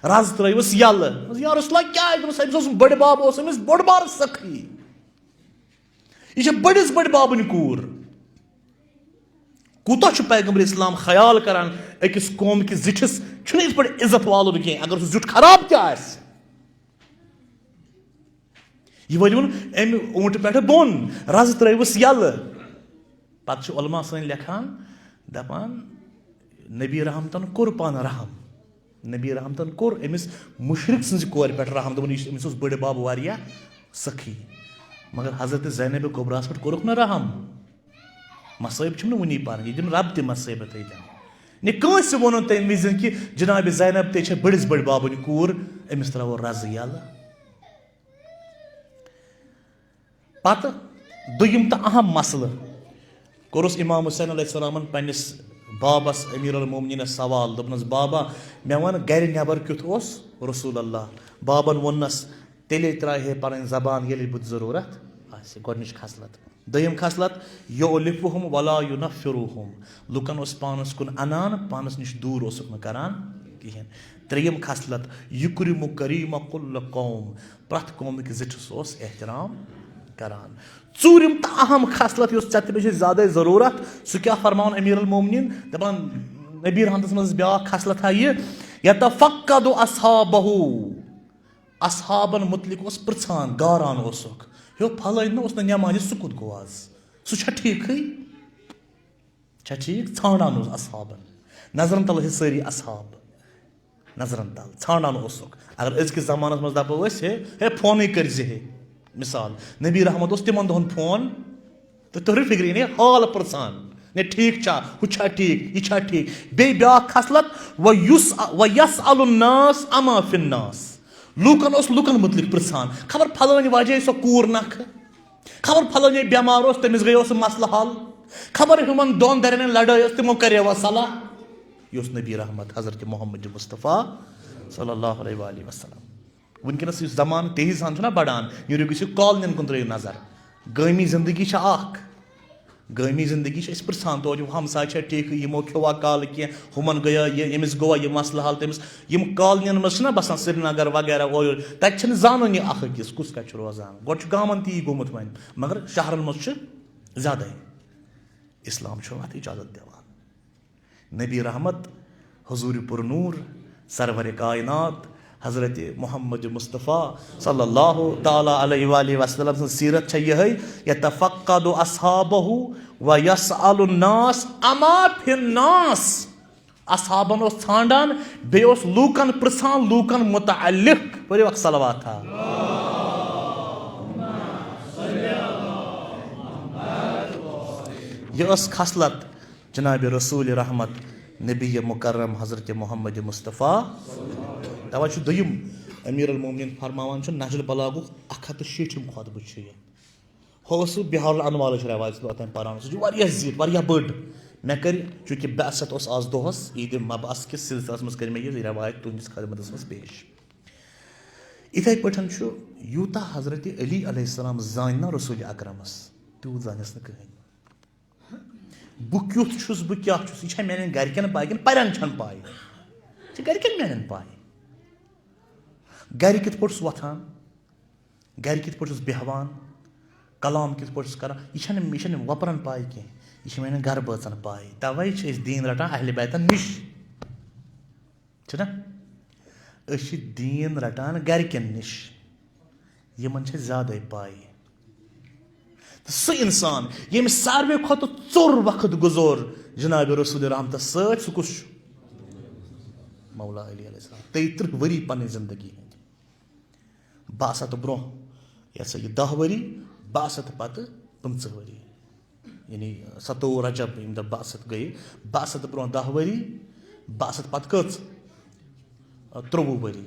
रज त्रवस यल या रसूल क्या बड़ बाब बड़ बार सखी यह बड़िस बड़ बाबन कूर कूता पैगम्बर इस्लाम ख्याल करान अकिस कौम कि जिठिस इस पे इज्जत वालुन कह अगर सह जुट खराब क्या यह वोन अम ऊंट पे बोन रज त्रवस यल पे उलमा सन लेखान दपान नबी रहमतन कोर पान रहम नबी रहमतन कोर अमिस मुशरिक सज कोर पे रहम अमिस बड़ बाब वारिया सखी मगर हजरत ज़ैनब कुबरास पे कोरुक न रहम मसैब वनी पान यह दिन रब त मसैब न कंस वो तम विज कि जनाब ज़ैनब ते बड़िस बड़ बाबन कूर अमिस त्रो रज यल पत दुयम तो अहम मसल कोरस इमाम हुसैन अलैहिस्सलाम पन्निस बाबस अमीर अल मोमिनीन सवाल दोपनस बाबा मे वन गर नबर क्युथ ओस रसूल अल्लाह बाबन वोनस तेले त्राहे पन जबान ये बुत जरूरत आसे गोडनिश खसलत दयम खसलत युलिफुहुम वला युनफिरुहुम लुकन ओस पानस कुन अनान पानस निश दूर ओसुक न करान किहन त्रेयम खसलत युक्रिमु करीम कुल कौम प्रथ कौम के जिठस ओस एहतराम करान चूरिम तो अहम खसलत चे ज्यादा जरूरत सह क्या फरमान अमीर अल मोमिनीन दपान नबी रहमत मज ब्या खसलत यह यतफक्कदु अस्हाबहु अस्हाबन मुतलिक पृछान गारान ओसुक हो फलन न नमाज सह कुत गो आज सह ठीक ान अस्हाबन नजरन तल सारी अस्हाब नजरन तल ान ओसुक अगर अजकिस जमानस मज दपो हे फोन कर मिसाल नबी रहमत तिमन दोहन फोन तो तोहर फिक्री ने हाल पृछान ने ठीक छा हु छा ठीक यह ठीक बे ब्या खसलत व यसअलुन्नास अमा फिन्नास लूकन लूकन मुतलिक पृछान खबर फलानी वजह सो कूर नख खबर फलानी बेमार तमिस गयो मसल हल खबर हुमन दोन दरमियान लड़ाई तिमो करे सलाह यह नबी रहमत हजरत मोहम्मद मुस्तफ़ा सल्लल्लाहु अलैहि वसल्लम वनकस जमान तेजी सान बढ़ान यूर गो कॉलन कुन त्रो नजर गमी जिंदगी गमी जिंदगी पृछान तो हमसाय ठीक यमो खोवा काल कह हुमन गया यमिस गोवा यह मसल हल तमिस यम कॉलन मज बसान श्रीनगर वगैरह और तक जान यह अकिस कुस कत रोजान गो गामन ती गोमुत वन मगर शहरन मज ज्यादा इस्लाम छो अत इजाजत दिवान। नबी रहमत हुजूर पुरनूर सरवर कायनात हजरत मोहम्मद मुस्तफ़ा सल्लल्लाहु ताला अलैहि वसल्लम सं सीरत छ यह यतफक्कदु अस्हाबहु व यसअलु नास अमा फिन्नास। असहाबन ओस छांडान बेय ओस लूकन प्रसान लूकन मुतअल्लिक परियो सलवात था। यह खसलत जनाब रसूल रहमत नबी मुकर्रम हजरत मोहम्मद मुस्तफ़ा तवा दुयम अमीर अल मोमिनीन फरमावान नहजुल बलागु 160 खुतबह हो सह बिहार अनवाल रवायत अतन पारान सह जीत बड़ मे कर चूँकि बेअसत आज दोहस ईद मबास किस सिलसिलस मज कर मे रवायत तुंदिस खदमतस मज पेश। इथे पठन यूता हजरत अली अलैहिस्सलाम जान ना रसूल अकरमस तूत जानस न कहीं बह क्युथ बह क्या यह मेन गरकन बाकन पान पाई गरकन मेन पाई गर कित पे वथान गर कित पे बेहवान कलाम कित पे कर यह वपरन पाई कह यह मेन गर बचन पाई तवे दीन रटान अहल बैतन निश दीन रटान गरकन निश यमन ज्यादा पाई। सह इंसान ये सारे खुद चोर वक्त गुजर जनाब रसूल रहमत सह मौला अली अलैहिस्सलाम 33 वरी पन जिंदगी हंद बासत ब्रो यह 10 वरी बासत पत 15 वरी यानी 27 रजब यम दह बासत गई बासत ब्रो 10 वरी बासत पत कच 23 वरी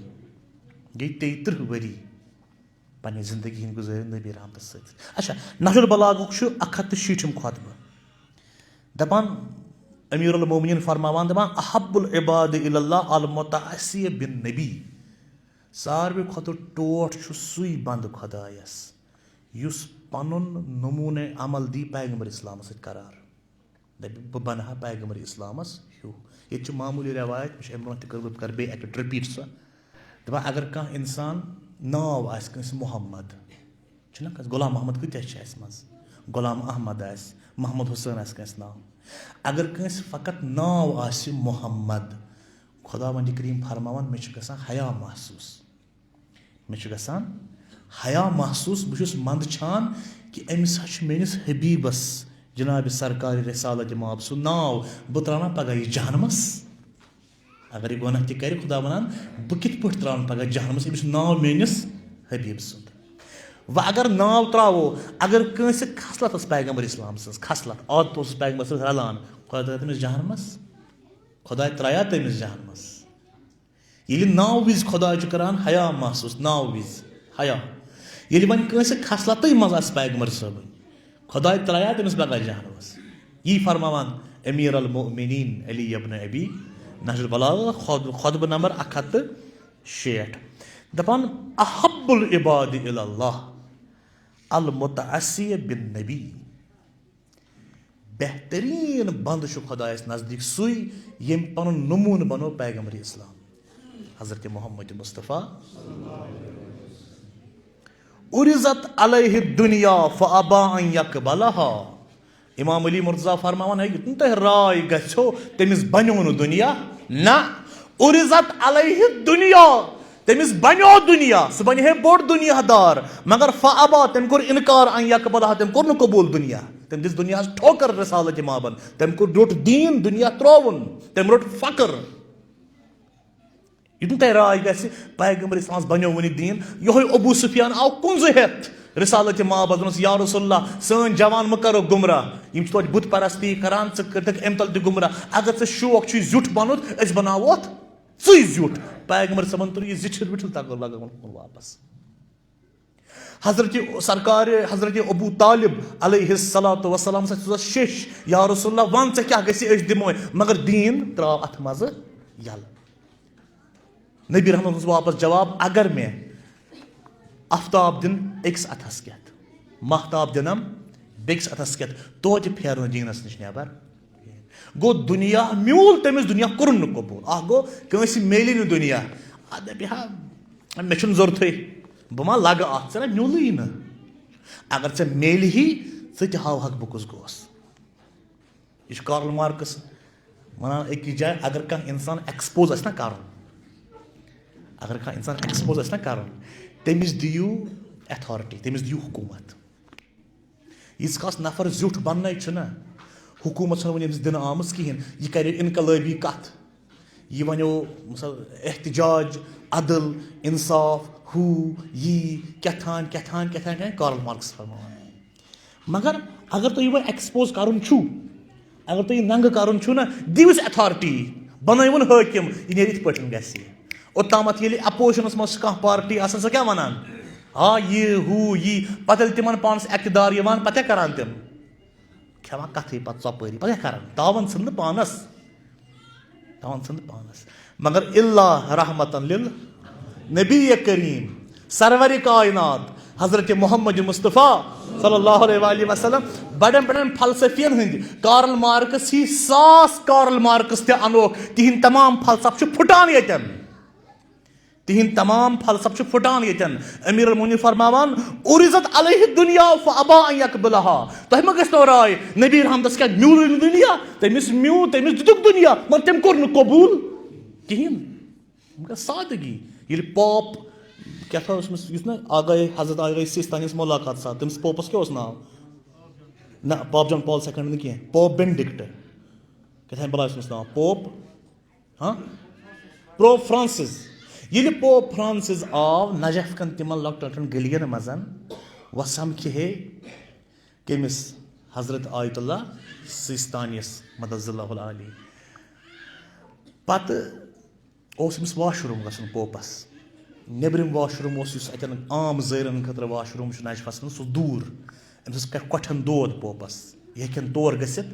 गई 33 वरी पन्ने जिंदगी हंद गुजर नबी रहमत सत। अच्छा नहजुल बलागुक 160 खुतबह दपान अमीर अल मोमिनीन फरमावान दपान अहब्बुल इबाद इलल्लाह अल मुतअस्सी बिन नबी सारे खुद टोट सुई बंद खुदायस युस पनुन नमूने अमल दी पैगंबर इस्लाम सत करार दप बह बनहा पैगंबर इस्लामस हूँ ये मामूली रवायत मे ब्रोह कर बे रिपीट सह दपान अगर कह इंसान नाव आस कंस मोहम्मद गुलाम मोहम्मद कत्यास मज गुलाम अहमद आस मोहम्मद हुसैन आस कंस नाव अगर कंस फकत नाव आस मोहम्मद खुदावंद करीम फरमावन मे गसान हया महसूस मे गसान हया महसूस बहुत मंद छान कि अमिस मेनिस हबीबस जनाब सरकार रसालत माब सह नाव बह त्राना पगह यह जहनमस अगर यह गुनाह तक खुदा वन बह कित पे त्रान पगह जहनमस अमिस नाव मेनिस हबीब सुंद व अगर नाव त्रावो अगर कंस खसलत पैगंबर इस्लाम सज खसलत आदत पैगंबर सज रलान खुदा तमिस जहनमस खुदा त्राया तमिस जहनमस ये नाव विज खुदा करान हया महसूस नाव विज हया ये वन कंस खसलत मज पैगंबर सब खुदा त्राया तमिस पगह जहनमस यी फरमावान अमीर अल मोमिनीन अली इब्न अबी नहजुल बलागा खुतबह नंबर 160 दपान अहब्बुल इबाद इलल्लाह अल मुतअस्सी बिन नबी बेहतरीन बंद खुदायस नजदीक सुई यम पन नमून बनो पैगंबर इस्लाम हजरत मोहम्मद मुस्तफ़ा उरिज़त अलैहि दुनिया फअबा अन यकबलहा। इमाम अली मुर्तज़ा फरमावन है तुम राय गो तमिस बनो न दुनिया ना उरिज़त अलैहि दुनिया तमिस बनो दुनिया सह बन है बोड़ दुनियादार मगर फअबा तम कोर इनकार अन यकबलहा तम कोर न कबूल दुनिया तम दिस दुनिया ठोकर रसालत माबन तम कोर रोट दीन दुनिया त्रोवन तम रोट फकर युन तह राय गि पैगंबर इस्लाम बनो वन दीन यो अबू सुफियान आव कुंज हेत रसालत माबद दोनस या रसूलल्लाह सन जवान म करो गुमराह यम तो बुत परस्ती करान च अम तल गुमराह अगर च शौक जुट बनुत अस बनावो ची जुट पैगंबर सबन तुर यह जिठिल विठिल तक लगा वापस। हजरत सरकार हजरत अबू तालिब अलैहिस्सलातु वस्सलाम शेष या रसूलल्लाह वन च क्या गस दिमो मगर दीन त्राव अथ मज यल नबी रहमत वापस जवाब अगर मे आफ्ताब दिन अक्स अथस कत महताब दिनम बेस अथस कत तो फेर दीनस नश नबर गो दुनिया म्यूल तमिस दुनिया कोर न कबूल अ गो कंस मेली न दुनिया दपा मे जरूरत बह मा लग अत ना म्यूल न अगर ऐ मेल ही थ हावहक बह कुस गोस यह कार्ल मार्क्स वनान अकिस जाए अगर कह इंसान एक्सपोज ना कर तमिस दियो अथॉरिटी तमिस दियो हुकूमत यीस कास नफर जुठ बन हुकूमत वनिस दिन आम कहें यह कर इनकलाबी कत यह वनो मिसाल एहतजाज अदल इंसाफ हू यी कथान कार्ल मार्क्स फरमान मगर अगर तुम वह एक्सपोज कर अगर तुम नंग कर दिवस अथॉरिटी बनवन हाकिम यह नेर इत पे ओतम ये अपोजिशनस मज कह पार्टी आसान सह क्या वनान हाँ यह हू यी पे तिमन पानस इकतदार पे करान तिम खेवान कथ पे चौपरी पे करान तावन सन पानस मगर इल्ला रहमतन लिल नबी करीम सरवर कायनात हजरत मोहम्मद मुस्तफ़ा सल्लल्लाहु अलैहि वसल्लम बड़न बड़न फलसफियन हंद कार्ल मार्क्स ही 100 कार्ल मार्क्स ते अनोख तिहिंद तमाम फलसफ फुटान यतन अमीर अल-मोमिनीन फरमावान उरिज़त अलैहि दुनिया फअबा अन यक़बलहा तह मा गस राय नबी रहमतस क्या म्यूल दुनिया तमिस दितुक दुनिया मगर तम कोर न कबूल कहीं सादगी ये पॉप क्या था उसमें आगे हजरत आगे सिस्तानिस मुलाकात साथ तमिस पोपस क्या नाव ना पॉप जॉन पॉल सेकंड नहीं कह पॉप बेनेडिक्ट क्या बला नाव पोप हाँ पोप फ्रांसिस ये पोप फ्रांसिस आव नजफ कन तिमन लॉकटन गलियन मजन वह समखे हे कमिस हजरत आयतुल्ला सिस्तानिस मदज़ल्लाहुल आली पत अमिस वाशरूम गसन पोपस नबरिम वाशरूम अतन आम ज़ायरन खतर वाशरूम नजफस मन सह दूर अमिस कठन दोद पोपस यह हेकन तौर गसित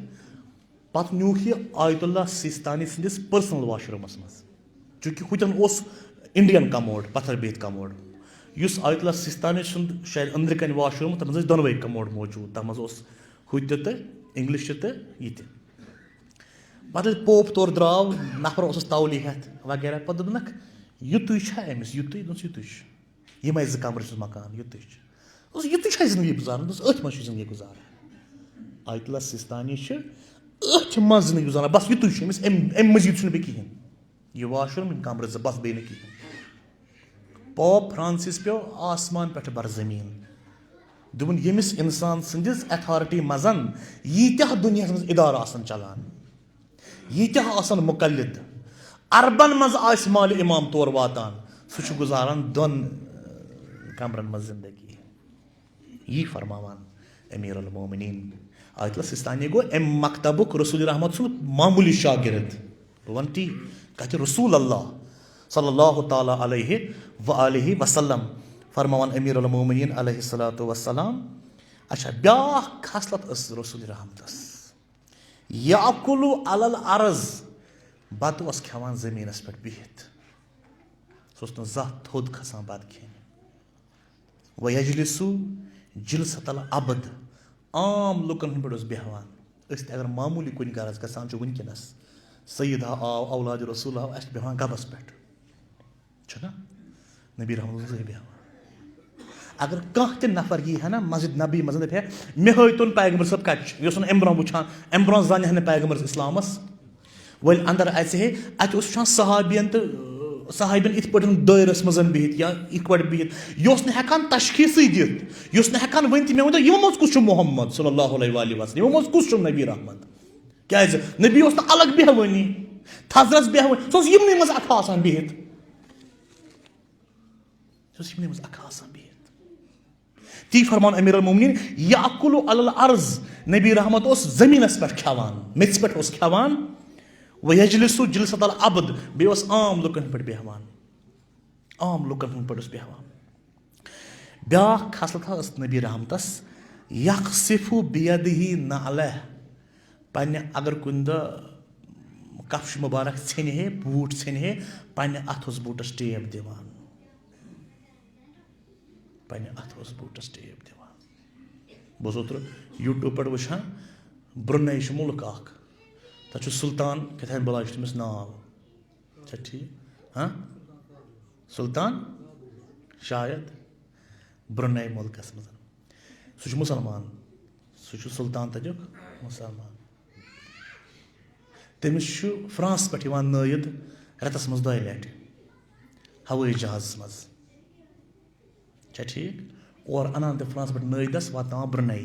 पत न्यूख यह आयतुल्ला सिस्तानी सदिस पर्सनल वाशरूमस मज चूँकि हुतन इंडियन कमोड पत्थर बिहित कमोड युस आयतुल्ला सिस्तानी शायद अंदर कन वाशरूम तथ मज दोनवे कमोड मौजूद तथ मज हुत तो इंग्लिश तो यह पे पोप तौर द्राव नफर तौली हेत वगैरह पे दोनक युतुय अमिस युतुय यम ज कमर मकान युतुय जिंदगी गुजारान अथ मज जिंदगी गुजारान आयतुल्ला सिस्तानी अथ मज जिंदगी गुजारान बस युतुय अम मजीद बे कहें यह वाशरूम कमर बस बे कहें पॉप फ्रांसिस पे आसमान पे बर जमीन दुन यमिस इंसान सदिस अथॉरिटी मजन यीत्या दुनिया मज इदार आसन चलान यीत्या आसन मुकल्लिद अरबन मज आस माल इमाम तौर वातान सह गुजारान दोन कमरन मज जिंदगी यी फरमावान अमीर अल-मोमिनीन आयतुल्ला सिस्तानी गो अम मकतबुक रसूल रहमत सुन मामूली शागिर्द वन टी कहते रसूल अल्लाह सल्लल्लाहु ताला अलैहि व आलिहि वसल्लम फरमावान अमीर अल-मोमिनीन अलैहिस्सलातु वस्सलाम अच्छा ब्याख खसलत रसूल रहमतस याकुलु अलल अर्ज बत खेवान जमीनस पे बिहित सह जत थोद खसान बत खेन व यजलिसु जिलसतल अबद आम लुकन पे बेहवान अगर मामूली कुन गरज गसान वनकस सईदा आव औलाद रसूल आव अस बेहवान गबस पे नबी रहमत बेहवान अगर कह त नफर यी है ना मस्जिद नबी मज दप मे हतन पैगम्बर सब कत अम ब्रोह वुचान अम ब्रोह जान पैगम्बर इस्लामस वल अंदर हे अत वुचान सहाबियन तो सहाबियन इत पे दायरस मज बिहित या इत पे बिहित यह हेकान तशखीस दित यह हेकान वन मे वन यमो मज कुछ मोहम्मद सल्लल्लाहु अलैहि वसल्लम यमो मज कुछ नबी रहमत क्या नबी अलग बेहवानी थजरस बेहवानी सह यमन मज अख आसान बिहित ती फरमान अमीर अल-मोमिनीन याकुलु अलल अर्ज नबी रहमत जमीनस पे खेवान मेच पे खेवान व यजलिसु जिलसतल अबद बे आम लुकन पे बेहवान ब्याख खसलत नबी रहमतस यखसिफु बियदिही नालह पन्ने अगर कुन दह कफ्श मुबारक छन हे बूट छन हे पन्ने अथ बूटस टेप दिवान बूटस टेप दिवान बह यूट्यूब पे वुचान ब्रुनई मुल्क तथा सुल्तान क्या बला तमिस नाव ठीक हाँ सुल्तान शायद ब्रुनई मुल्कस मज सह मुसलमान सह सुल्तान तजुक मुसलमान تٔمِس چھُ فرٛانٛس پٮ۪ٹھ یِوان نٲیِد رٮ۪تَس منٛز 2 لَٹہِ ہوٲیی جہازَس منٛز چھا ٹھیٖک اورٕ اَنان تہِ فرٛانٛس پٮ۪ٹھ نٲیِدَس واتناوان برٛونَے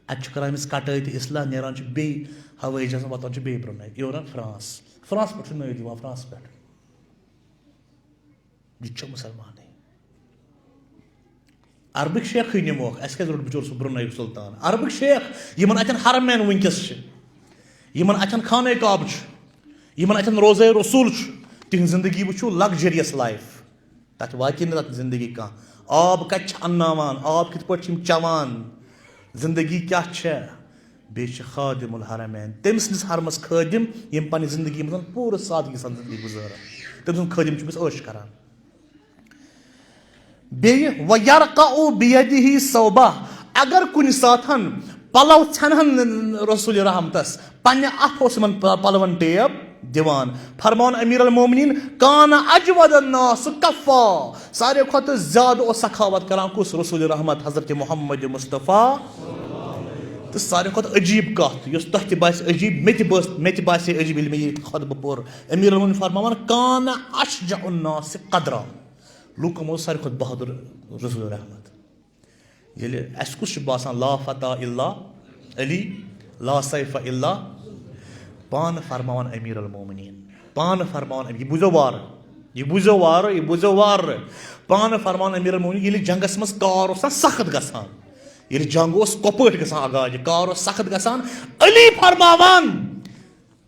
اَتہِ چھُ کَران أمِس کَٹٲے تہِ اِصلاح نیران چھُ بیٚیہِ ہوٲیی جہازَس واتان چھُ بیٚیہِ برٛونَے یورٕ فرٛانٛس پٮ۪ٹھ چھُ نٲیِد یِوان فرٛانٛس پٮ۪ٹھ یہِ تہِ چھُ مُسلمانٕے عربٕکۍ شیخٕے نِموکھ اَسہِ کیٛازِ روٚٹ بِچور سُہ برٛونَے سُلطان عربٕکۍ شیخ یِمَن اَتٮ۪ن حرمین وٕنکٮ۪س چھِ یِمَن اَتٮ۪ن خانہ کعبہٕ چھُ یِمَن اَتٮ۪ن روزے رسوٗل چھُ تِہنٛز زندگی وٕچھِو لگجریَس لایف تَتھ واتہِ نہٕ تَتھ زندگی کانٛہہ آب کَتہِ چھِ اَنناوان آب کِتھ پٲٹھۍ چھِ یِم چٮ۪وان زندگی کیٛاہ چھےٚ بیٚیہِ چھِ خادِم الحرمین تٔمۍ سٕنٛدِس حرمَس خٲدِم یِم پنٛنہِ زندگی منٛز پوٗرٕ سادگی سان زندگی گُزاران تٔمۍ سُنٛد خٲدِم چھُ أمِس عٲش کَران بیٚیہِ وَیَرقَعُ بِیَدِہِ صوبہ اگر کُنہِ ساتہٕ پَلو ژھٮ۪نہن رسوٗلِ رحمتَس پنٛنہِ اَتھٕ اوس یِمن پَلوَن ٹیب دِوان فرماوان أمیٖر المومنیٖن کانَ اَجوَد الناس کفا ساروی کھۄتہٕ زیادٕ اوس سخاوت کران کُس رسوٗلِ رحمت حضرتِ محمد مُصطفیٰ تہٕ ساروی کھۄتہٕ عجیٖب کَتھ یۄس تۄہہِ تہِ باسہِ عجیٖب مےٚ تہِ باسے عجیٖب ییٚلہِ مےٚ یہِ خۄطبہٕ پوٚر أمیٖر المومنیٖن فرماوان کانَ اشجع الناس قدرا لُکَن اوس ساروی کھۄتہٕ بہادُر رسوٗلِ رحمت ییٚلہِ اَسہِ کُس چھُ باسان لا فتح الا علی لا سیف الا پانہٕ فرماوان أمیٖر المومنیٖن پانہٕ فرماوان یہِ بوٗزِو وارٕ پانہٕ فرماوان أمیٖر المومنیٖن ییٚلہِ جنگس منٛز کار اوس آسان سخت گژھان ییٚلہِ جنگ اوس کۄپٲٹھۍ گژھان اگاجہِ کار اوس سخت گژھان علی فرماوان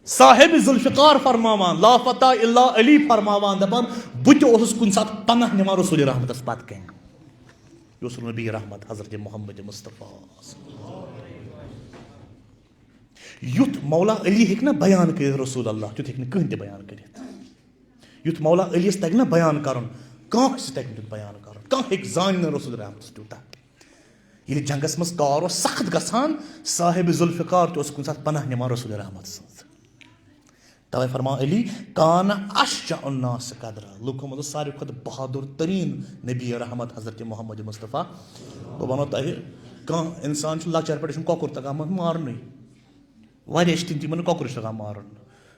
صاحب ذوالفقار فرماوان لا فتح الا علی فرماوان دَپان بہٕ تہِ اوسُس کُنہِ ساتہٕ پناہ نِوان رسوٗلِ رحمتَس پتہٕ کَنۍ یہِ اوس نبی رحمت حضرتِ محمد مُصطفیٰ یُتھ مولا علی ہیٚکہِ نہ بیان کٔرِتھ رسوٗل اللہ تیُتھ ہیٚکہِ نہٕ کٕہٕنۍ تہِ بیان کٔرِتھ یُتھ مولا علی یَس تَگہِ نہ بیان کَرُن کانٛہہ ٲسِس تَگہِ نہٕ تیُتھ بیان کَرُن کانٛہہ ہیٚکہِ زانہِ نہٕ رسوٗل رحمتَس تیوٗتاہ ییٚلہِ جنگس منٛز کار اوس سخت گژھان صاحب ذوالفقار تہِ اوس کُنہِ ساتہٕ پناہ نِوان رسوٗلِ رحمت سٕنٛز تَوَے فرماو علی کانَ اشجع الناس قدرا لُکو منٛز اوس ساروی کھۄتہٕ بہادُر تریٖن نبی رحمت حضرتِ محمد مُصطفیٰ بہٕ وَنو تۄہہِ کانٛہہ اِنسان چھُ لۄکچار پٮ۪ٹھ چھُنہٕ کۄکُر تَگان مارنُے واریاہ چھِ تِم یِمن نہٕ کۄکُر چھُ تَگان مارُن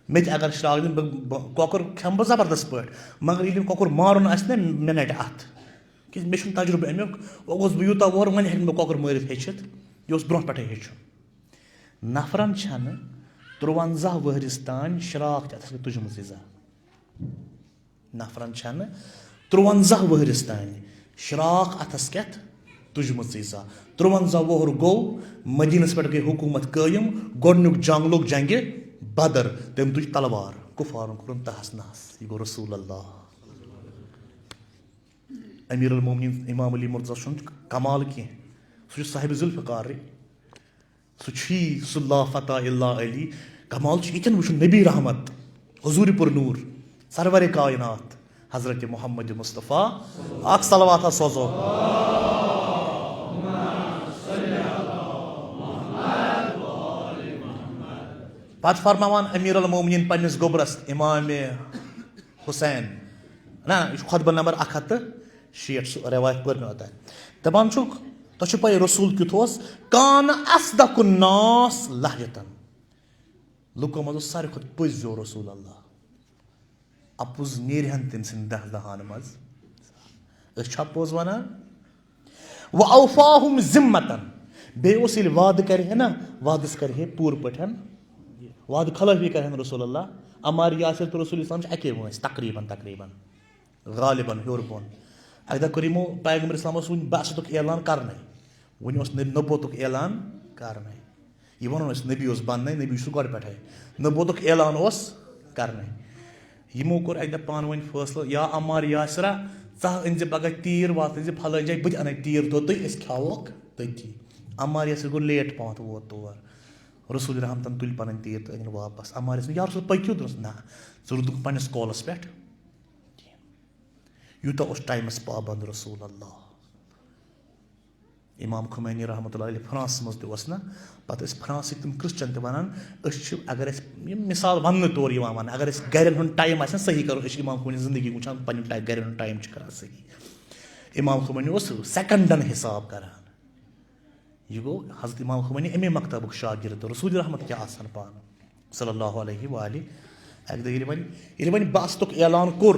مےٚ تہِ اگر شراکھ دِنۍ بہٕ کۄکُر کھٮ۪مہٕ بہٕ زبردست پٲٹھۍ مگر ییٚلہِ کۄکُر مارُن آسہِ نہ مےٚ نَٹہِ اَتھ کیازِ مےٚ چھُنہٕ تجرُبہٕ اَمیُک وۄنۍ گوٚژھ بہٕ یوٗتاہ اور وۄنۍ ہیٚکہِ نہٕ بہٕ کۄکُر مٲرِتھ ہیٚچھِتھ یہِ اوس برونٛہہ پٮ۪ٹھَے ہیٚچھُن نفرَن چھَنہٕ 53 ؤہرِس تانۍ شراکھ تہِ اَتھَس کٮ۪تھ تُجمٕژٕے زانٛہہ نفرَن چھَنہٕ 53 ؤہرِس تانۍ شراکھ اَتھَس کٮ۪تھ تُجمٕژٕے زانٛہہ 53 وُہُر گوٚو مدیٖنَس پٮ۪ٹھ گٔے حکوٗمت قٲیِم گۄڈنیُک جنگ لوٚگ جنگہِ بدر تٔمۍ تُج تلوار کُفارن کوٚرُن تہس نہس یہِ گوٚو رسوٗل اللہ أمیٖر المومنیٖن اِمام علی مرتضیٰ چھُنہٕ کمال کینٛہہ سُہ چھُ صاحبِ ذوالفقارٕے سُہ چھُی سُہ لا فتح الا علی کمال چھُ ییٚتٮ۪ن وٕچھُن نبی رحمت حضوٗرِ پُر نوٗر سرورِ کاینات حضرتِ محمد مُصطفیٰ اکھ صلواتہ سوزو پتہٕ فرماوان أمیٖر المومنیٖن پنٛنِس گوٚبرس اِمامِ حُسین نہ یہِ چھُ خۄطبہٕ نمبر 160 سُہ رٮ۪وایت پٔر مےٚ اوٚتانۍ دَپان چھُکھ تۄہہِ چھُو پَے رسوٗل کیُتھ اوس کانَ اصدق الناس لہجتن لُکو منٛز اوس ساروی کھۄتہٕ پٔزۍ زیوٗ رسوٗل اللہ اَپُز نیرِ ہن تٔمۍ سٕنٛدِ دہن منٛز أسۍ چھا پوٚز وَنان وۄنۍ اوفاہُم ذِمتن بیٚیہِ اوس ییٚلہِ وعدٕ کرِ ہے نہ وعدَس کرِ ہے پوٗرٕ پٲٹھۍ وعدٕ خلٲفی کرِ ہن رسوٗل اللہ عمار یاسر تہٕ رسوٗل اسلام چھِ اَکے وٲنٛسہِ تقریٖبن غالبن ہیوٚر بۄن اَکہِ دۄہ کوٚر یِمو پیغمبر اسلامس وٕنہِ بعثتُک اعلان کرنَے وٕنہِ اوس نبوتُک اعلان کرنَے یہِ وَنو أسۍ نبی اوس بننَے نبی چھُ گۄڈٕ پٮ۪ٹھَے نبوتُک اعلان اوس کرنَے یِمو کوٚر اَکہِ دۄہ پانہٕ ؤنۍ فٲصلہٕ یا عمار یاسرا ژٕ أنۍ زِ پگاہ تیٖر واتنٲۍ زِ پھلٲنۍ جایہِ بہٕ تہِ اَنَے تیٖر توٚتُے أسۍ کھٮ۪ووکھ تٔتی عمار یاسر گوٚو لیٹ پہمتھ ووت تور رسوٗل رحمتن تُلۍ پَنٕنۍ تیٖر تہٕ أنِن واپس عمار یاسر یا رسوٗل پٔکِو دوٚپُس نہ ژٕ روٗدُکھ پنٛنِس کالس پٮ۪ٹھ یوٗتاہ اوس ٹایمَس پابنٛد رسوٗل اللہ اِمام خُمینی رحمتہ اللہ علیہ فرٛانٛسَس منٛز تہِ اوس نہ پَتہٕ ٲسۍ فرٛانٛسٕکۍ تِم کرٛسچَن تہِ وَنان أسۍ چھِ اگر اَسہِ یِم مِثال وَننہٕ طور یِوان وَننہٕ اگر أسۍ گرٮ۪ن ہُنٛد ٹایم آسہِ نہ صحیح کَرو أسۍ چھِ اِمام خُمینی زندگی وٕچھان پنٛنہِ گرٮ۪ن ہُنٛد ٹایم چھِ کَران صحیح اِمام خُمینی اوس سٮ۪کَنڈَن حِساب کَران یہِ گوٚو حضرت اِمام خُمینی اَمے مکتبُک شاگِرد رسوٗل رحمت کیٛاہ آسان پانہٕ सल्लल्लाहु अलैहि वालैहि। अकि दो ये वन बास्तुक ऐलान कोर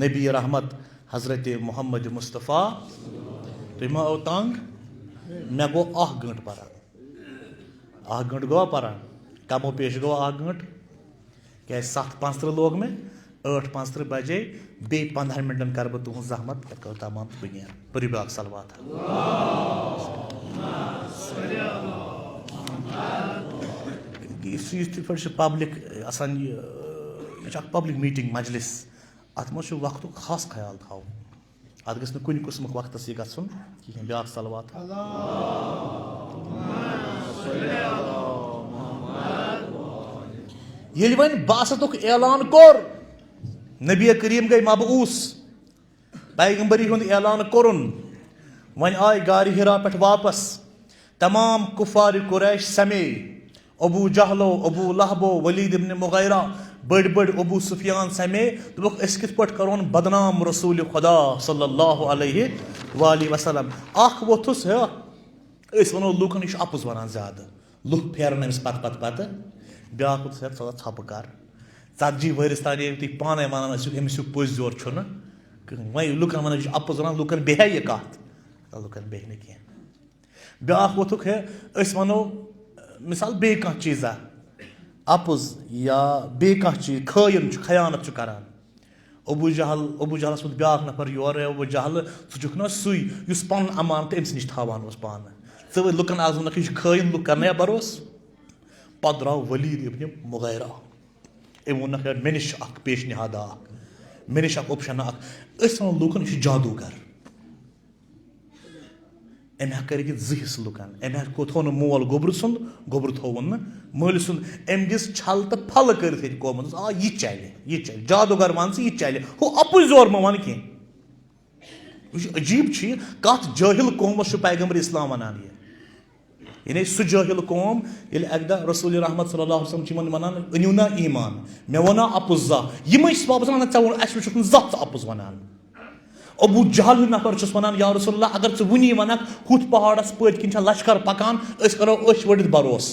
नबी रहमत हजरत मोहम्मद मुस्तफ़ा तुम मा आओ तंग मे गो 1 गंट परान 1 गंट गो परान कमो पेश गो 1 गंट क्या 7:35 लोग में 8:35 बजे बे 15 मिनटन कर बह तुह जहमत कर तमाम बुनिया परि ब्याक सलवात पब्लिक आसान यह पब्लिक मीटिंग मजलिस अत मज वक्त खास ख्याल थो अत गस कुन किस्म वक्त यह गन कहें ब्याक सलवात ये वन बासतुक ऐलान कोर नबी करीम गई मबऊस पैगंबरी हुंद ऐलान कोरुन वन आय गार हिरा पे वापस तमाम कुफार कुरैश समे अबू जहलो अबू लहबो वलीद इब्न मुगैरा बड़ बड़ अबू सुफियान समे दोक अस कित पट करोन बदनाम रसूल खुदा सल्लल्लाहु अलैहि वसल्लम अख वोथुस है अस वनो लूकन यह अपुज वनान ज्यादा लुक फेरन अमिस पत ब्याक वोथुस है थोड़ा छप कर 40 वरिस तान तुम पाने वन अमिस पुज जोर वह लुकन वन अपुज वन लुकन बेह यह कत लुकन बेह न कह ब्याक वोथुक है अस वनो मिसाल बे कह चीज़ा अपुज या बे कह चीज खयन खयानत करान अबू जहलस वो ब्याक नफर योर अबू जहल सह सुई पन अमानत अम्स नश थावान पान वे लुकन आज वोन यह खयन लुक कर भरोस पत द्राव वलीद इब्न मुगैरा अम वोन मे नश पेश नहादा मे नश ऑप्शन वन लुकन यह जादूगर अम कर हिस्स लुकन अम थो मोल गोबर सुंद गोबर थोवन मल सुंद अम दिस छल तो फल कर कौमन आ यह चल जादूगर वन यह चल हो अपुज जोर म वन कह अजीब कत जाहिल कौमस पैगंबर इस्लाम वनान यानी सह जाहिल कौम ये अकदा रसूल रहमत सल्लल्लाहु अलैहि वसल्लम वनान अनिव ना ईमान मे वना अपुज जा यम वापस वन ऐ वुक अपुज वनान अबू जहल नफर वनान या रसूलल्लाह अगर वन वनक हुत पहाड़स पत किन लश्कर पकान करो वड़ित भरोस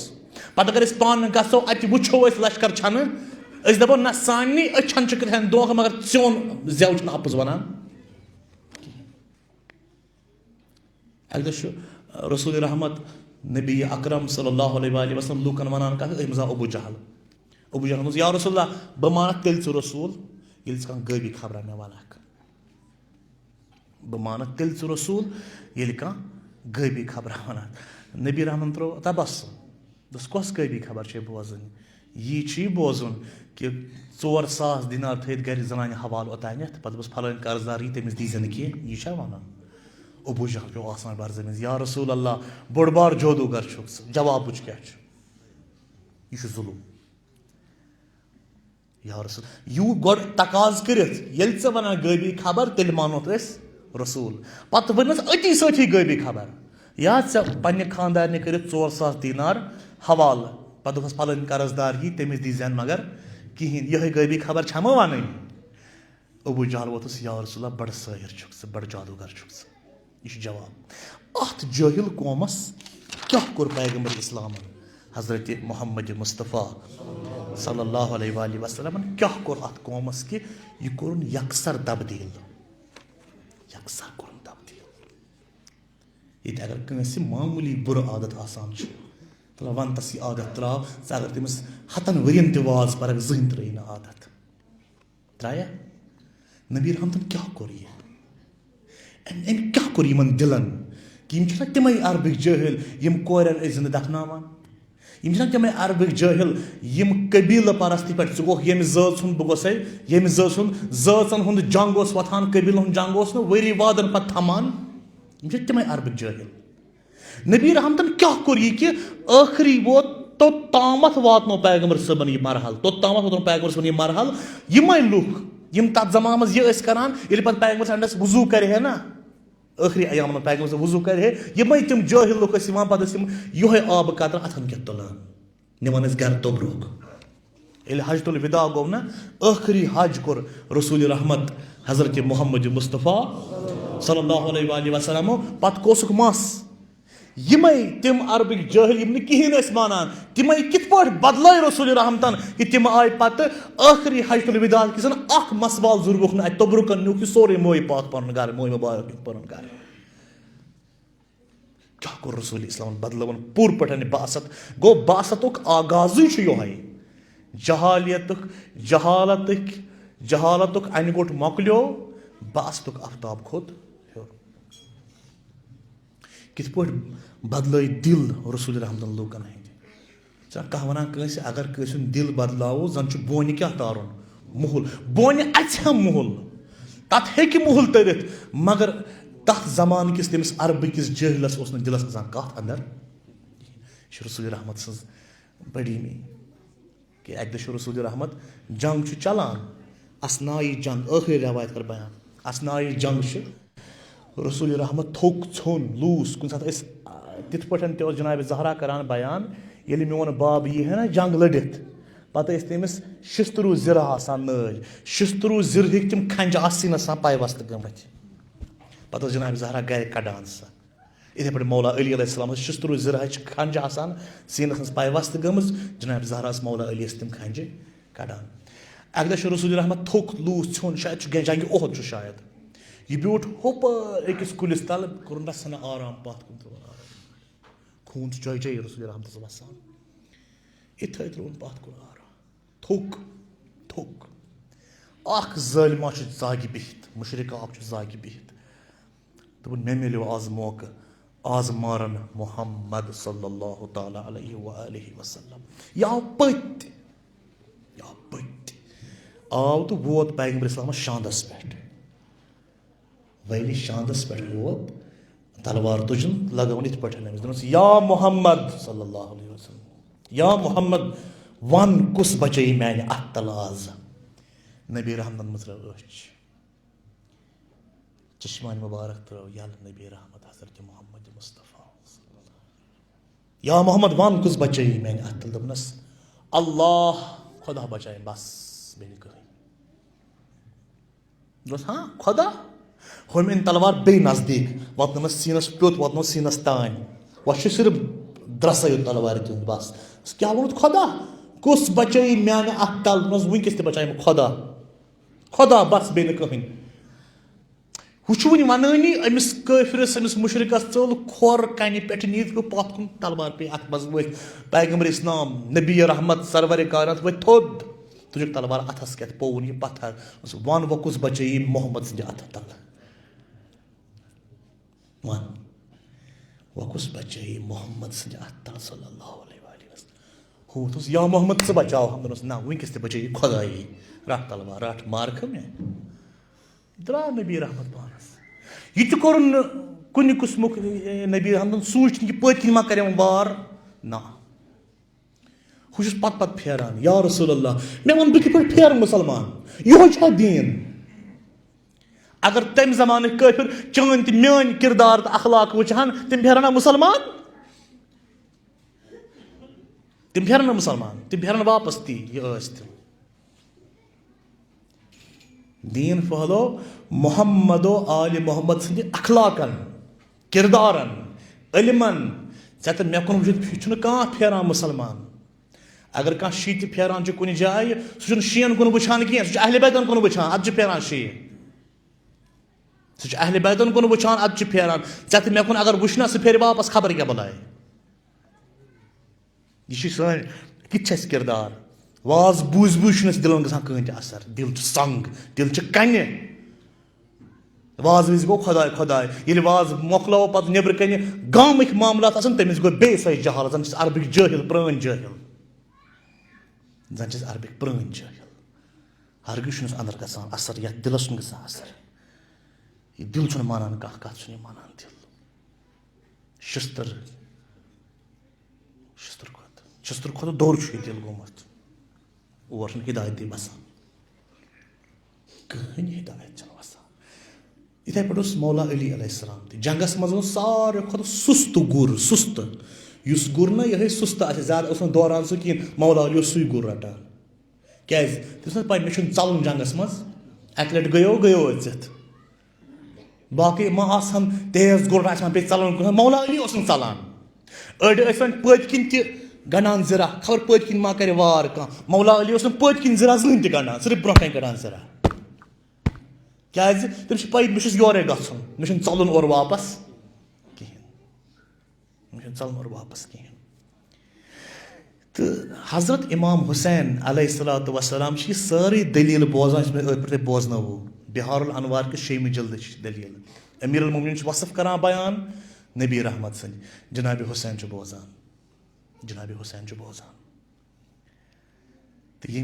पत अगर पान गो अत वो लश्कर छन दपो ना सानी अछन कथन दोख मगर चोन जेव अपुज वनान अकद रसूल रहमत नबी अकरम सल्लल्लाहु अलैहि वसल्लम लूकन वनान कह अबू जहल या रसूलल्लाह बह मानक तेल रसूल ये गबी खबर मे वनक बह मानक तेल रसूल ये गबी खबर वनान नबी रहमन त्रो तबस्सुम दस कस गबी खबर बोजन यह बोजन कि 4,000 दिनार थत गर जनान हवाल ओतानथ पत बस फलान कर्जदार यह तमिस दीजन कह यह वनान अबू जहल पे आसान बर्जमिस या रसूल अल्लाह बोड़ बार जादूगर जवाब क्या यह जुल्म या रसूल यू गो तकाज कर वन गबी खबर तेल मानो रसूल पत वन अति सी गबी खबर या पे खानदार कर 4,000 दिनार हवाल पत दोपस फलान कर्जदार यी तमिस दीजन मगर कहें यह गबी खबर छमा वन अबू जहल वोतुस या रसूल बड़ साहिर बड़ जादूगर यह जवाब अत जाहिल कौमस क्या कोर पैगंबर इस्लाम हजरत मोहम्मद मुस्तफ़ा सल्लल्लाहु अलैहि वसल्लम क्या कोर अत कौमस कि यह कोरुन यकसर तब्दील ये अगर कंस मामूली बुर आदत आसान वन तस यह आदत त्राव अगर तमिस 100 वरियन तज पर जहन त्री ना आदत त्राया नबी रहमतन क्या कोर अम क्या कोर यमन दिलन कि तम अरबिक जाहिल यम कोरन जिंद दफनावान यम तम अरबिक जाहिल यम कबील परस्ती पे गो यम जात सुन बह गोस यम जातन हुंद जंग वथान कबील हुंद जंग वरी वादन पे थमान तम अरबिक जाहिल नबी रहमतन क्या कोर कि आखिरी वो तो तामत वातनो पैगंबर सबन यह मरहल तो तामत वातनो पैगंबर सबन यह मरहल यम लुक यम तथ जमान मज यह करान ये पैगंबर संडस वजू करे ना आखिरी अयाम पैगंबर वजू करे यम तम जाहिल लुक पे यह आब कतर अथन क्या तुलान निवान गर तोब्रुक ये हज तुल विदा गो ना आखिरी हज कोर रसूल रहमत हजरत मोहम्मद मुस्तफ़ा सल्लल्लाहु अलैहि वसल्लम पत कोसुक मस यिमै तिम अरबिक जाहिल यिम कहीं मानान तिमै कित पाट बदलाय रसूल रहमतन कि तिम आय पत आखिरी हजतुल विदा किसन अख मसवाल जुर्बुख न तबरुकन नुक सोरे मोय पाक पन घर मोय मुबारक पन घर क्या को रसूल इस्लाम बदलवन पूर पटन बासत गो बासतुक आगाज़ योहै जहालतुक अनगोट मकलियो बासतुक आफ्ताब खोत हेर कित पाट बदलै दिल रसूल रहमतुल्लाह लूकन हंद कह वन कंस अगर कंस दिल बदलावो जन बोन क्या तारुन मुहुल बोन अछम मुहुल तथ हेकि मुहुल तरित मगर तथ जमान किस तमिस अरब किस जहिलस ओस न दिलस गजान कथ अंदर रसूल रहमत सज बड़ी में कि अक दो रसूल रहमत जंग चलान असनाई जंग आखिर रवायत कर बयान असनाई जंग रसूल रहमत थोक छोन लूस कुन साथ तिथ पटन ते जनाब जहरा करान बयान ये मोन बाब यह है ना जंग लड़ित पत तमिस शिस्तरू जिर आसान नज शिस्तरू जिर हिक तिम खंज आसीन आसान पायवस्त गमत पत जनाब जहरा गर कड़ान सा इथे पे मौला अली अलैहिस्सलाम शिस्तरू जिर खंज आसान सीनस पायवस्त गमज जनाब जहरा मौला अली तिम खंज कड़ान अक दो रसूल रहमत थोक लूस छोन शायद जंग ओहद शायद यह ब्यूट होपर अकिस कुलिस तल कोर रसन आराम पत कुन खून चय चय रसूल रहमत वसान इथे त्रोन पत कुन आराम थोक थोक अख जालिमा जागि बिहित मुशरिका अख जागि बिहित दोपन मे मिलो आज मौका आज मारन मोहम्मद सल्लल्लाहु तआला अलैहि व आलिहि वसल्लम या पत आव तो वोत पैगंबर इस्लाम शांदस पे वैली शांदस पे वोत तलवार तुजन लगवन इत पे या मोहम्मद सल्लल्लाहु अलैहि वसल्लम या मोहम्मद वन कुस बचे मैंने अतलाज नबी रहमत मजर चश्मान मुबारक त्रो यल नबी रहमत हजरत मोहम्मद मुस्तफ़ा या मोहम्मद वन कुस बचे मैंने अतल दबनस अल्लाह खुदा बचाए बस बेल कहीं दोस्त हाँ खुदा हम इन तलवार बे नजदीक वतनस सीनस प्योत वतनो सीनस तान वह सिर्फ द्रस तलवार तुम बस क्या वोत खुदा कुस बचे मैंने अतल वनकस ते बचाए खुदा खुदा बस बे कहीं हुचुन वनानी अमिस काफिरस अमिस मुशरिकस चल खोर कन पे नीत गो पत कुन तलवार पे अत मज वथ पैगंबर इस्लाम नबी रहमत सरवर कायनात वथ थोद तुझ तलवार अथस क्या पोन यह पत्थर वन वकुस बचे मोहम्मद सद अथ तल वन वकुस बचे मोहम्मद सद अथ तल सल्लल्लाहु अलैहि वसल्लम हो तो या मोहम्मद से बचाओ हम दोनों ना वनकस ते बचे खुदाई रट तलवार रट मार मे द्रा नबी रहमत पानस यह कोर कुन किस्मुक नबी रहमत सूच पत मा कर वार ना हुस पत पत फेरान या रसूल अल्लाह मे वन बह पे फेर मुसलमान यो दीन अगर तम जमान काफिर चान तो मान किरदार तो अखलाक वुचान तम फेराना मुसलमान तम फेराना मुसलमान तम फेरान वापस ती यह दीन फहलो मोहम्मदो आल मोहम्मद सद अखलाकन किरदारन इल्मन ऐ मे कुन वुचित कह फेरान मुसलमान अगर कह शी फेरान कुन जाए सह शीन कुन वुचान कह सह अहले बैतन कुन वुचान अद फेरान शी सह अहले बैतन कुन वुचान अद फेरान ऐ मे कुन अगर वुचना सह फेर वापस खबर क्या बुलाए यह सन कित किरदार वाज बूझ बूझ दिलन गसान कहीं असर दिल संग दिल कन वाज विज गो खुदाय खुदाय ये वाज मोकलो पे नबर कन गामिक मामलात तमिस गो बे सही जहाल जन अरबिक जाहिल प्रान जाहिल जन अरबिक प्रान जाहिल हरगिज अंदर गसान असर या दिलस गसान असर यह दिल मानान कह कत मानान दिल शस्त्र खुद दौर दिल गोमुत और हिदायत बसान कहीं हिदायत वसान इथे पे मौला अली अलैहिस्सलाम जंगस मज सारे खुद सुस्त गुर सुस्त युस गुर ना यह सुस्त ज्यादा दौरान सह कहें मौला अली सु गुर रटान क्या तम पे मे चलन जंगस मज अक लट गयो अचित बाकी मा आसान तेज गुर आसान पे चलान मौला अली ओसन चलान अड़ वन पत किन त गनान जरा खबर पत किन मा करे वार का मौला अली ओसन पत किन जरा जन त गनान सिर्फ ब्रोह कन गनान जरा क्या तम पै मे योरे गन मे चलन और वापस कहें मे चलन और वापस कहें तो हजरत इमाम हुसैन अलैहिस्सलातु वस्सलाम सारी दलील बोजान पे बोजनो बिहारुल अनवार के 6 जल्द दलील अमीरुल मोमिनीन वसफ करान बयान नबी रहमत सन जनाब हुसैन बोजान तो ये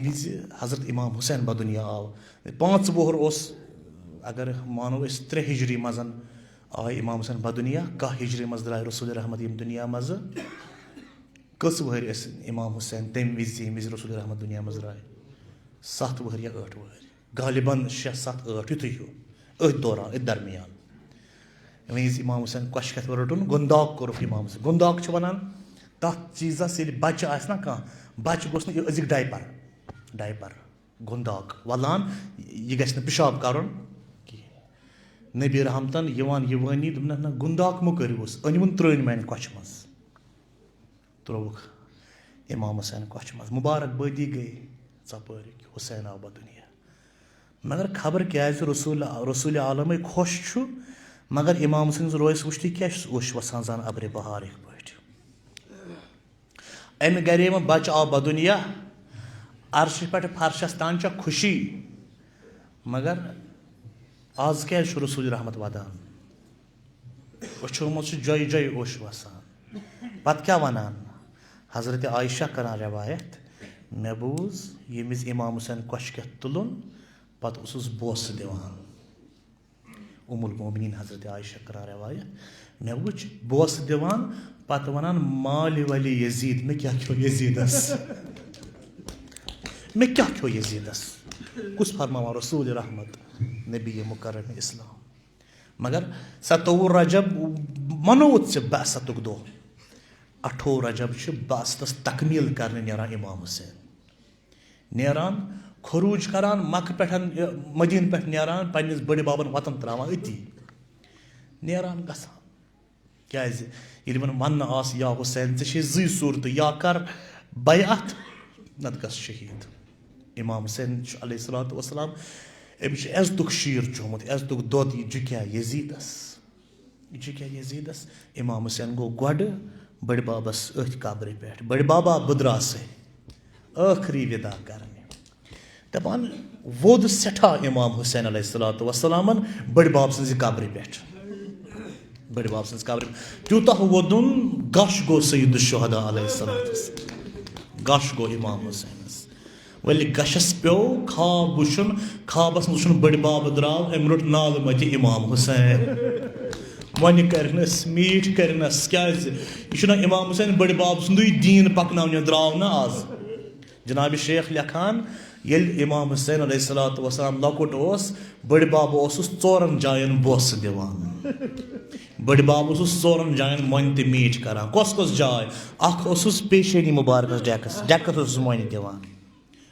हजरत इमाम हुसैन बदुनिया आव 5 वोहर अगर मानो 3 हिजरी मजन आय इमाम हुसैन बदुनिया 1 हिजरी मज द्राय रसूल रहमत यम दुनिया मज कस वहर इमाम हुसैन तम विज रसूल रहमत दुनिया मज द्राय 7 वहर या 8 वहर गालिबन 6 7 8 युत अथ दौरान अथ दरमियान वज इमाम हुसैन कश कथ रटुन गुंदाक कोर इमाम हुसैन गुंदाक वनान तथ चीज़स बच्चे आना कह बच्चे गोस अजिक डायपर गुंदाक वलान यह गि पेशाब कर नबी रहमतन यवानी ना गुंदाक मो करोस अनवन त्रन मान कछ मज त्रोक इमाम हुसैन कछ मज मुबारकबादी गई ज़पर हुसैन आव बदुनिया मगर खबर क्या रसूल आलम खुश मगर इमाम हुसैन रोयस वुश्ती क्या वसान जान अब्रे बहार पे अमि गरे बच्चे आव बदुनिया अर्श पे फर्शस तान खुशी मगर आज क्या रसूल रहमत वदान वोमुत जय जय वसान पत क्या वनान हजरत आयशा करान रवायत मे बूज यमिस इमाम हुसैन कश कथ तुलन पत बोस दिवान उमुल मोमिनीन हजरत आयशा करान रवायत मे वुच बोस दिवान पत वनान माल वली यजीद मे क्या खो यजीदस कुछ फरमावा रसूल रहमत नबी मुकर्रम इस्लाम मगर 27 रजब मनोत से बासतुक दो 28 रजब बासतस तकमील करने नेरान इमाम हुसैन नेरान खरूज करान मक पे मदीन पे नेरान पन्निस बड़े बाबन वतन त्रावान अति नेरान गसान क्या वन आस या हुसैन ऐ जी सूरत या कर बैअत नत गस शहीद इमाम हुसैन अलैहिस्सलातु वस्सलाम अमिस एजतुक शीर चोमुत एजतुक दोद जुक्या यजीदस इमाम हुसैन गो गोड बड़ बाबस अथ कब्र पे बड़ बाबा बुद्रा से आखरी विदा करने दपान वोद सठा इमाम हुसैन अलैहिस्सलातु वस्सलामन बड़ बाब सन्ज कब्र पे बड़ बाब सन्ज कब्र त्यूतः वोदुन गश गो सय्यद शुहदा अलैहिस्सलातु गश गो इमाम हुसैन वल गशस पे खाब वुन खाबस वुन बड़ बाब द्राव अम रोट नाल मत इमाम हुसैन वन करनस मीठ करनस क्या इमाम हुसैन बड़ बाब सुंद दीन पकन द्राव ना आज जनाब शेख लिखान ये इमाम हुसैन अलैहिस्सलातु वस्सलाम लकुट बड़ बाब 4 जायन बोस दिवान बड़ बाब 4 जायन मन तो मीठ करान कस जाय अस पेशेनी मुबारक डेकस मन दिवान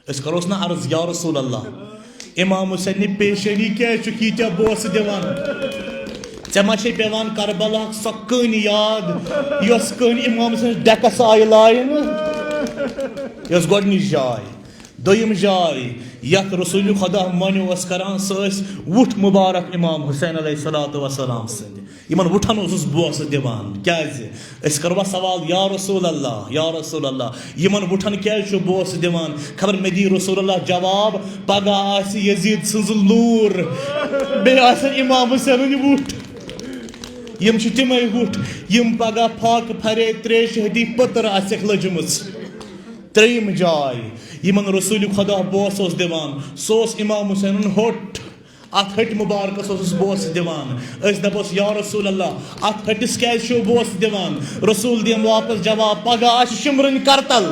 करोस ना अर्ज या रसूल अल्लाह इमाम हुसैन पेशेनी क्या बोस दिवान ऐ मा पेवान करबला सो कन याद यस कन इमाम हुसैन डेकस आय लाइन यस गोडनिच जाय दोयम जाय यत रसूल खुदा मन करान सस वुठ मुबारक इमाम हुसैन अलैहिस्सलातु वस्सलाम सद यमन वुठन बोस दिवान क्या करवा सवाल या रसूल अल्लाह यमन वुठन क्या बोस दिवान खबर मे दी रसूल अल्लाह जवाब पगह यजीद सज लूर बे इमाम हुसैन वुठ यम तमे वुठ यम पगह फाक फरे 3 शहदी पतर आसक लजम 3 जाय यमन रसूल खुदा बोस दिवान सोस इमाम हुसैन होट अत हट मुबारकस बोस दिवान दपोस या रसूल अल्लाह अत हटिस क्या बोस दिवान रसूल दिम वापस जवाब पगह शिमरन करतल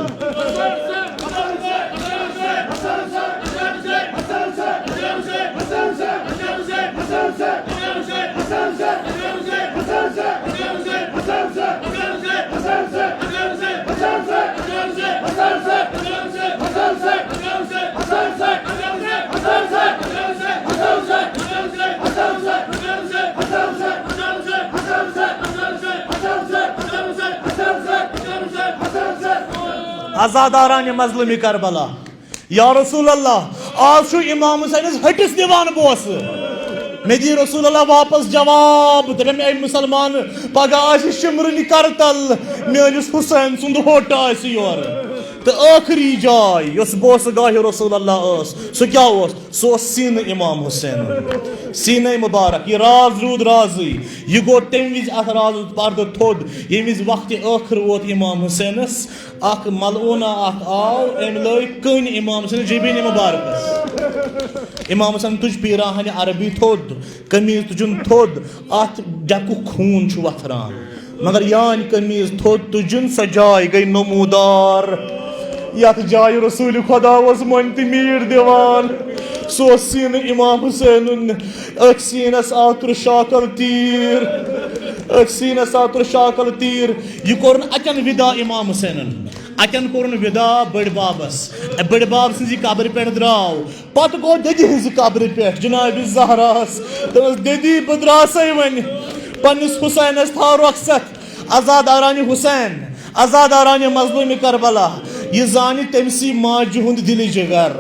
आजादारान मजलूम करबला या रसूल अल्लाह आज इमाम हुसैन हटिस दिवान बोस मे दी रसूल अल्लाह वापस जवाब दम ए मुसलमान पगह शिमरन करतल मेस हुसैन सुंद होट योर तो आखिरी जाय बोस गाह रसूल अल्लाह सह क्या सह सीन इमाम हुसैन सीन मुबारक यह राज रूद राजी यह गो तम विज अत राज पर्द थोद ये विज वक्त आखिर वोत इमाम हुसैनस अख मलूना अख आव अम लग कन इमाम हुसैन जबीन मुबारक इमाम हुसैन तुझ पीरान अरबी थोद कमीज तुझन थोद अत डकु खून वथरान मगर यान कमीज थोद तुझन सजाय गई नमूदार यथ जाय रसूल खुदा मन मीर दिवान सो सीन इमाम हुसैन अक्सीनस आतुर शाकल तीर अक्सीनस आतुर शाकल तीर यह कोर अचन विदा इमाम हुसैन अचन कोर विदा बड़ बाबस बड़ बाब सि कब्र पे द्राव पत गो ददी हज कब्र पे जनाब जहरास दस ददी बह द्रासै वन पन्निस हुसैनस था रुखसत आजादारान हुसैन आजादारान मजलूम करबला यह जान तमसी माज हुंद दिल जिगर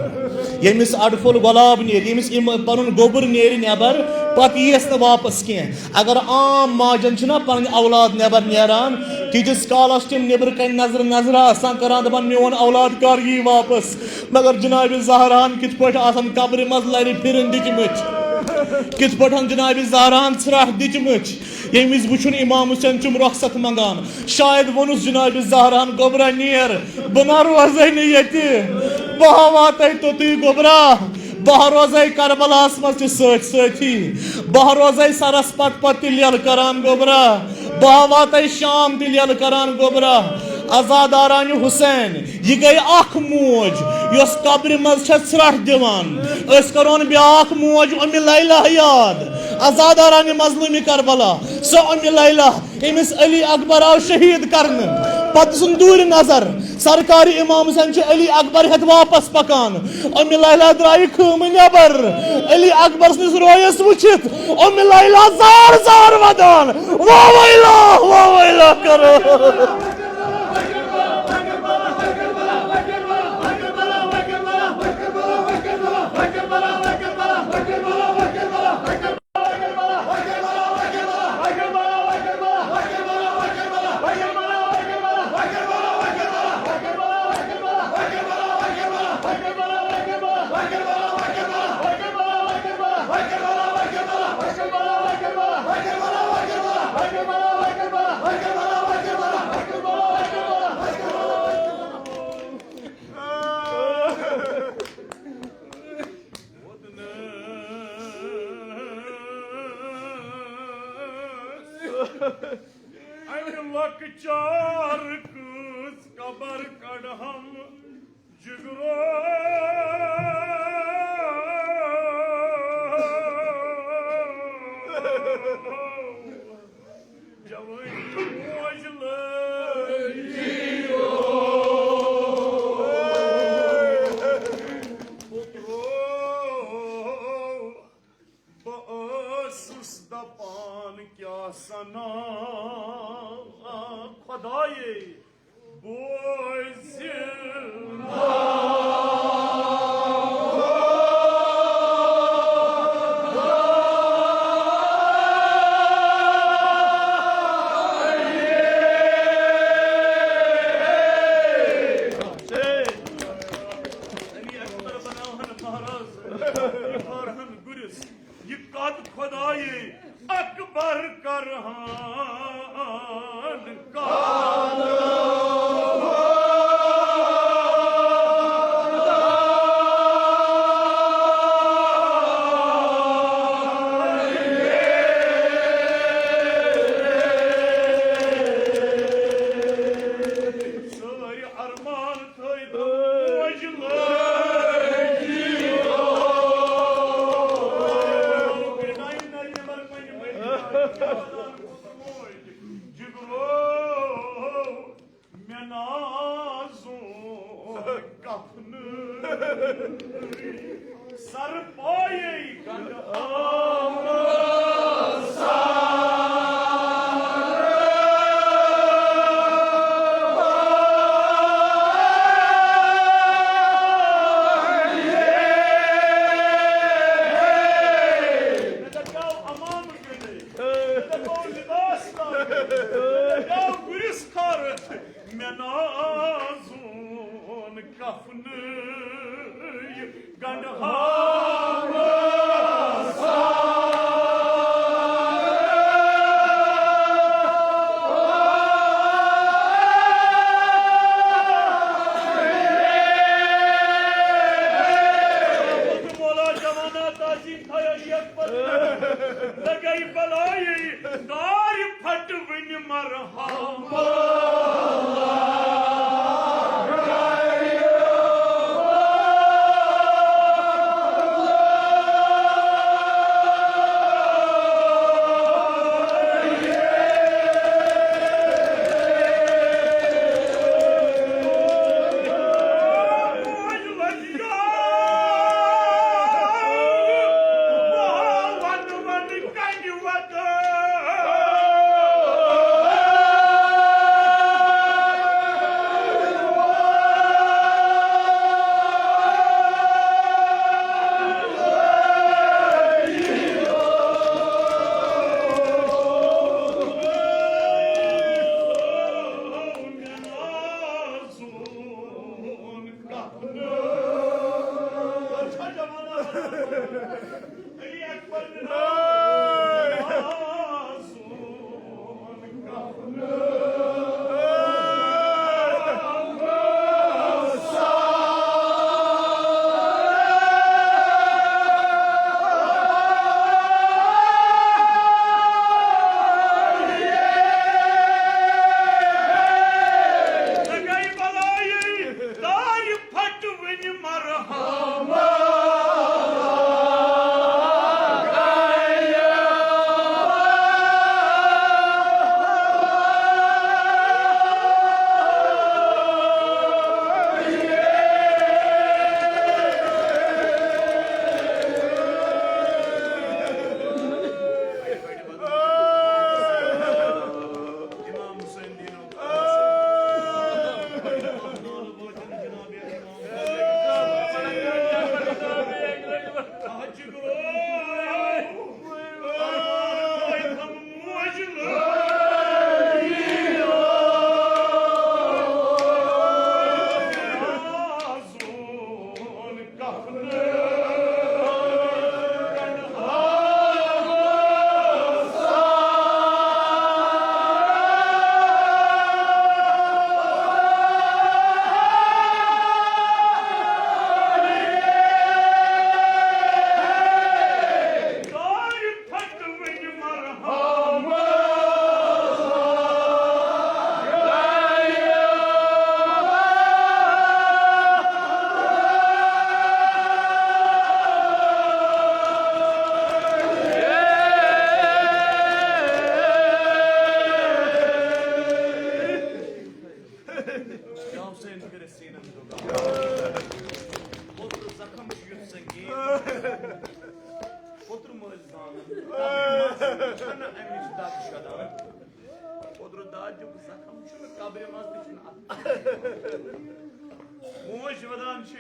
यमिस अडफुल गुलाब नेर यमिस पन गोबर नेर नबर पत यीस न वापस कह अगर आम माजन पन औलाद नबर नेरान तीस कालस तम नबर कन नजर नजर आसान करान दपान मोन औलाद कर यी वापस मगर जनाब जहरान कित पट आसान कब्र मज लरि फिरन दिचमच कित पटन जनाब जहरान छराह दिचमच ये विज वुचुन इमाम हुसैन तुम रुखसत मंगान शायद वनुस जनाब जहरान गोबरा नेर बना रोजे ये बह वात तोतु गोबरा बह रोजे करबलास मज सती बह रोजे सरस पत पत यल करान गोबरा बह वात शाम यल करान गोबरा आजादारान हुसैन यह गई अख मोज यस कब्र मज छ्रट दिवान करोन ब्याख मोज अम लैला याद आजादारान मजलूम करबला सो अम लैला अमिस अली अकबर आव शहीद करन पत सुन दूर नजर सरकारी इमाम हुसैन अली अकबर हेत वापस पकान अम लैला द्राय खम नबर अली अकबर सनिस रोयस वुचित अम लैला जार जार वदान वाह वैला करो चार कुस कबर कड़हम जिगरो जवानी मोजल पुत्रो बस दपान क्या सना खुदाए बोझ अकबर करहान का सर पाए Guris karet menazun kafnı gandhama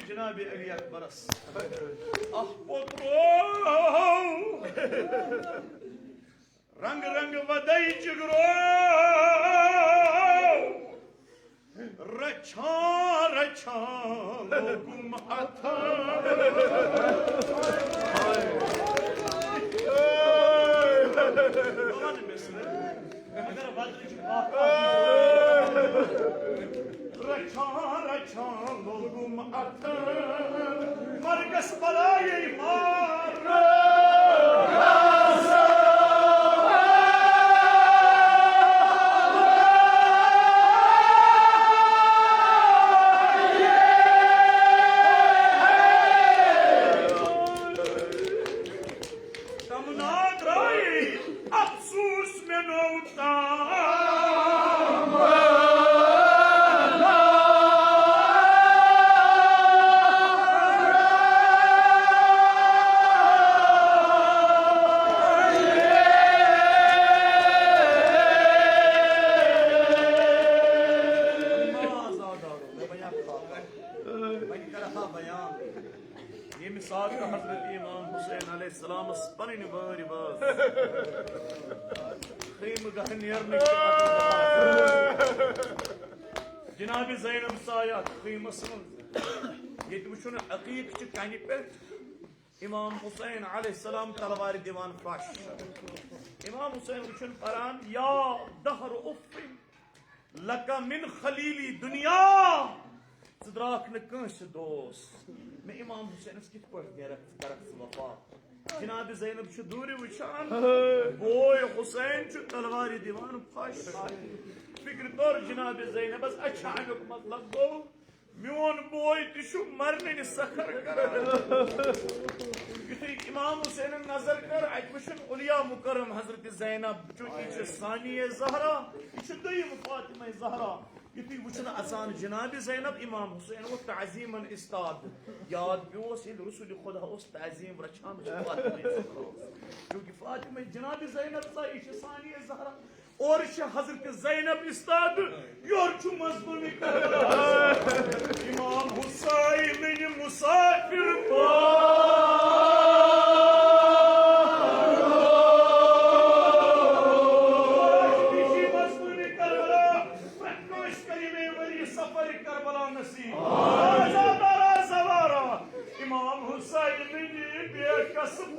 Cenab-ı Ali Akbaras. Ah potro, rang rang vadai jigro, racha racha logum atha. Roman mesle. Agar vadri racha racha logum atha. Margas balai mar. Hızret İmam Hüseyin Aleyhisselam'ı spanini bari baz. जनाब ज़ैनब साया खीमस ये वुन अकीक कन पे इमाम हुसैन अलैहिस्सलाम तलवार दिवान fuss इमाम हुसैन वुन परान या दहर उफ़िन लका मिन खलीली दुनिया द्राक न दोस मैं इमाम हुसैन कित करक वफा जनाब ज़ैनब दूर वुचान बोय हुसैन तलवार दिवान फश फिक्र तौर जनाब ज़ैनबस अच्छा अमुक मतलब गो मोन बोय तु मरने सखर कर युथु इमाम हुसैन नजर कर अत वुन उलिया मुकरम हजरत ज़ैनब चूंकि सानिया ज़हरा यह दोयम फातिमा ज़हरा युथु वुन अचान जनाब ज़ैनब इमाम हुसैन वो तज़ीमन इस्ताद याद पे रसूल खुदा तज़ीम रचान चूंकि फातिमा जनाब ज़ैनब सा यह सानिया ज़हरा और हजरत ज़ैनब इस्ताद योर मजलूमी इमाम हुसैन मुसाफिर सफर करबला नसीब इमाम हुसैन बेकसम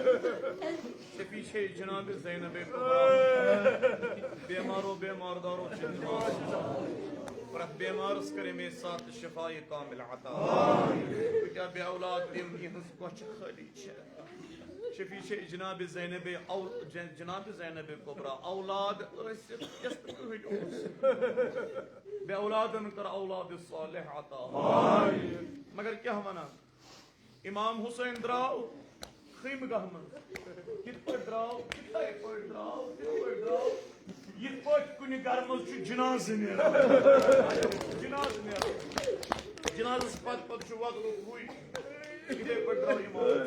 पीछे जनाब ज़ैनब बीमारो बीमारदारो प्रत बीमारस करे में साथ शिफाए कामिल अता क्या बे औलाद दिम यहंस कोच खाली शफी जनाब ज़ैनब कुबरा औलाद बे औलादन कर औलाद सालिह अता मगर क्या वना इमाम हुसैन द्राव खैमगाह मज द्राव कुन गर मज जनाज जनाजस पत वक्त हुई इथे द्राव इमाम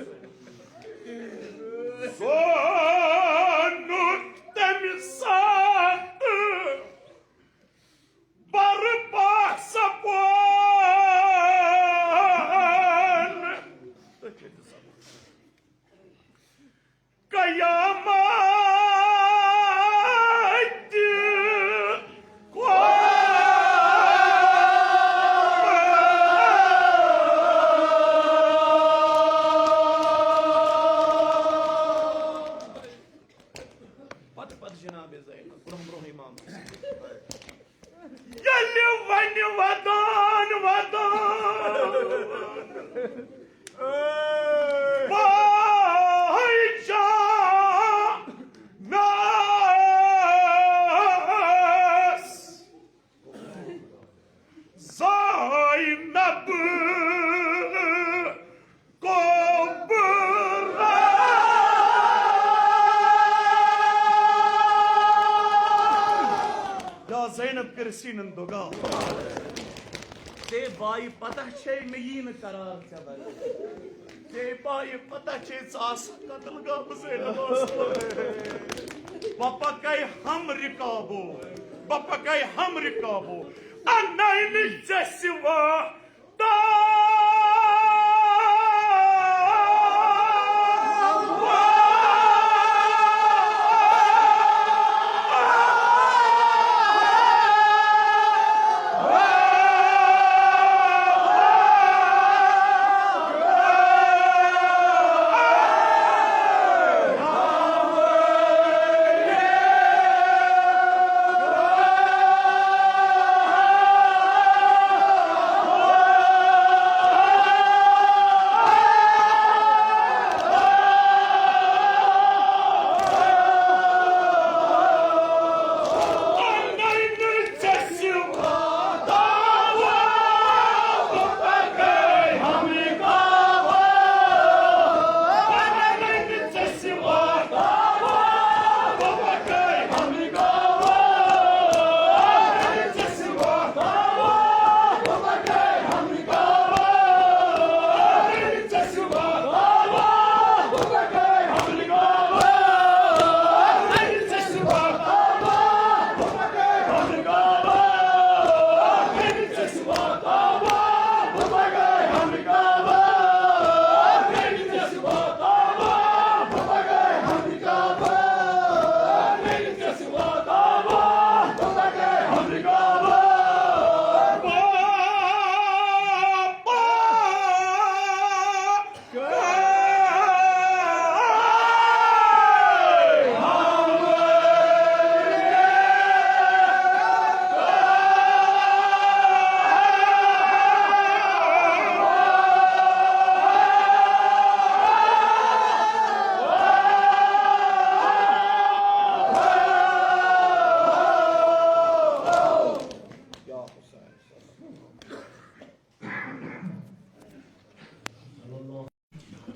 सीनन दोगा ते बाई पता छे में यी न करार चबर ते बाई पता छे सास कत्ल गा बसेला पापा कई हम रिकाबो अनैन जसवा ता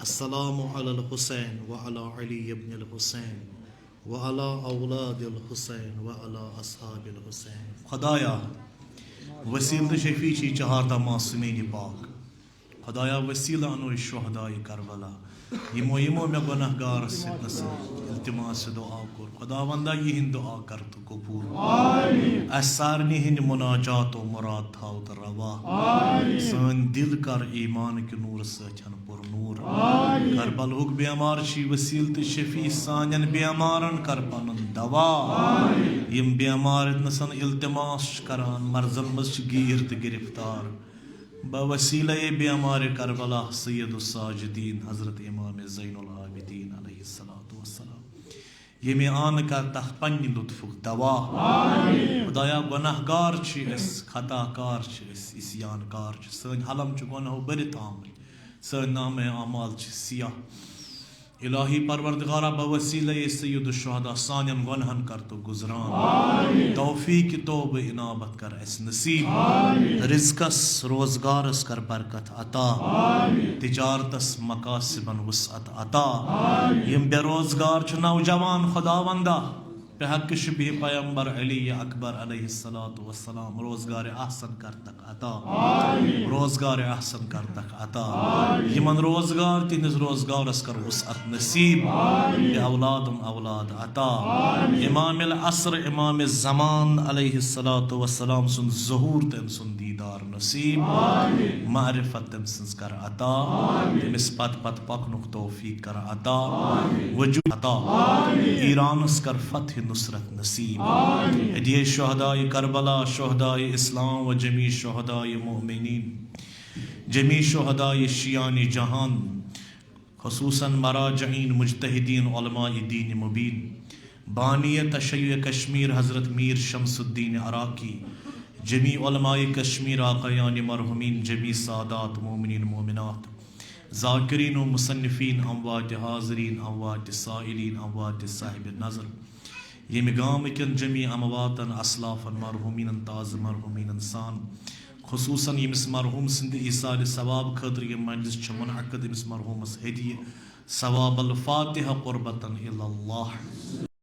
अस्सलामु अलल हुसैन व अला अली इब्न अल हुसैन व अला औलाद अल हुसैन व अला अस्हाब अल हुसैन। खुदाया वसील शफी चहारता मासूमीन पाक खुदाया वसीला अनो शुहदाए करबला यमो यमो मे गुनहगार इल्तिमास दुआ कर खुदावंदा यह दुआ कर तो कबूल सारनी हिंद मुनाजात मुराद थाव तो रवा सन दिल कर ईमान के नूर सचन पुर नूर करबलुक बेमार वसील तो शफी सान बेमारन कर पन दवा यम बेमार नसन इल्तिमास करान मर्जन मज गीर तो गिरफ्तार बवसीला बेमार करबला सैयद साजिदीन हजरत इमाम ज़ैनुल आबिदीन अलैहि ये आन करता पन्नि लुत्फुक दवा खुदाया गुनाहगार खताकार इस्यानकार सन हलम गुनाहो बरित आमल सन नाम अमाल सियाह इलाही परवरदिगारा बवसीले सय्यद शुहदा सानियन गुनहन कर तो गुजरान तौफीक तौब इनाबत कर एस नसीब रिज़्क़स रोजगारस कर बरकत अता तिजारतस मकासिबन वसअत अता यम बेरोजगार छु नौजवान खुदावंदा बेहक शबी पैगंबर अली अकबर अलैहिस्सलातु वस्सलाम रोजगार अहसन कर तक अता रोजगार अहसन कर तक अता यमन रोजगार तिहंदिस रोजगारस कर वसअत नसीब औलादम औलाद अता इमाम असर इमाम ज़मान अलैहिस्सलातु वस्सलाम सुन ज़हूर तम सुन दीदार नसीब मारिफत तम सुन कर अता तमिस पत पत पकनुक तौफीक कर अता वजूद अता ईरानस कर फतह नुसरत नसीब हदिये शुहदाए करबला शुहदाए इस्लाम व जमी शुहदाए मोमिनीन जमी शुहदाए शियान जहान खुसूसन मराजईन मुजतहिदीन उलमाए दीन मुबीन बानिय तशय्युए कश्मीर हज़रत मीर शमसुद्दीन अराकी जमी उलमाए कश्मीर आक़ायान मरहुमीन जमी सादात मोमिनीन मोमिनात ज़ाकिरीन व मुसन्निफ़ीन अमवात हाज़रीन अमवात साइलीन अमवात साहिब नज़र यम गाम कन जमी अमवातन असलाफन मरहुमीन ताज़ मरहुमीन सान खुसूसन यमिस मरहुम सिंद ईसाल सवाब खतर यम मजलिस मुनअक़द यमिस मरहुमस हदिये सवाब अल फातिहा क़ुरबतन इलल्लाह।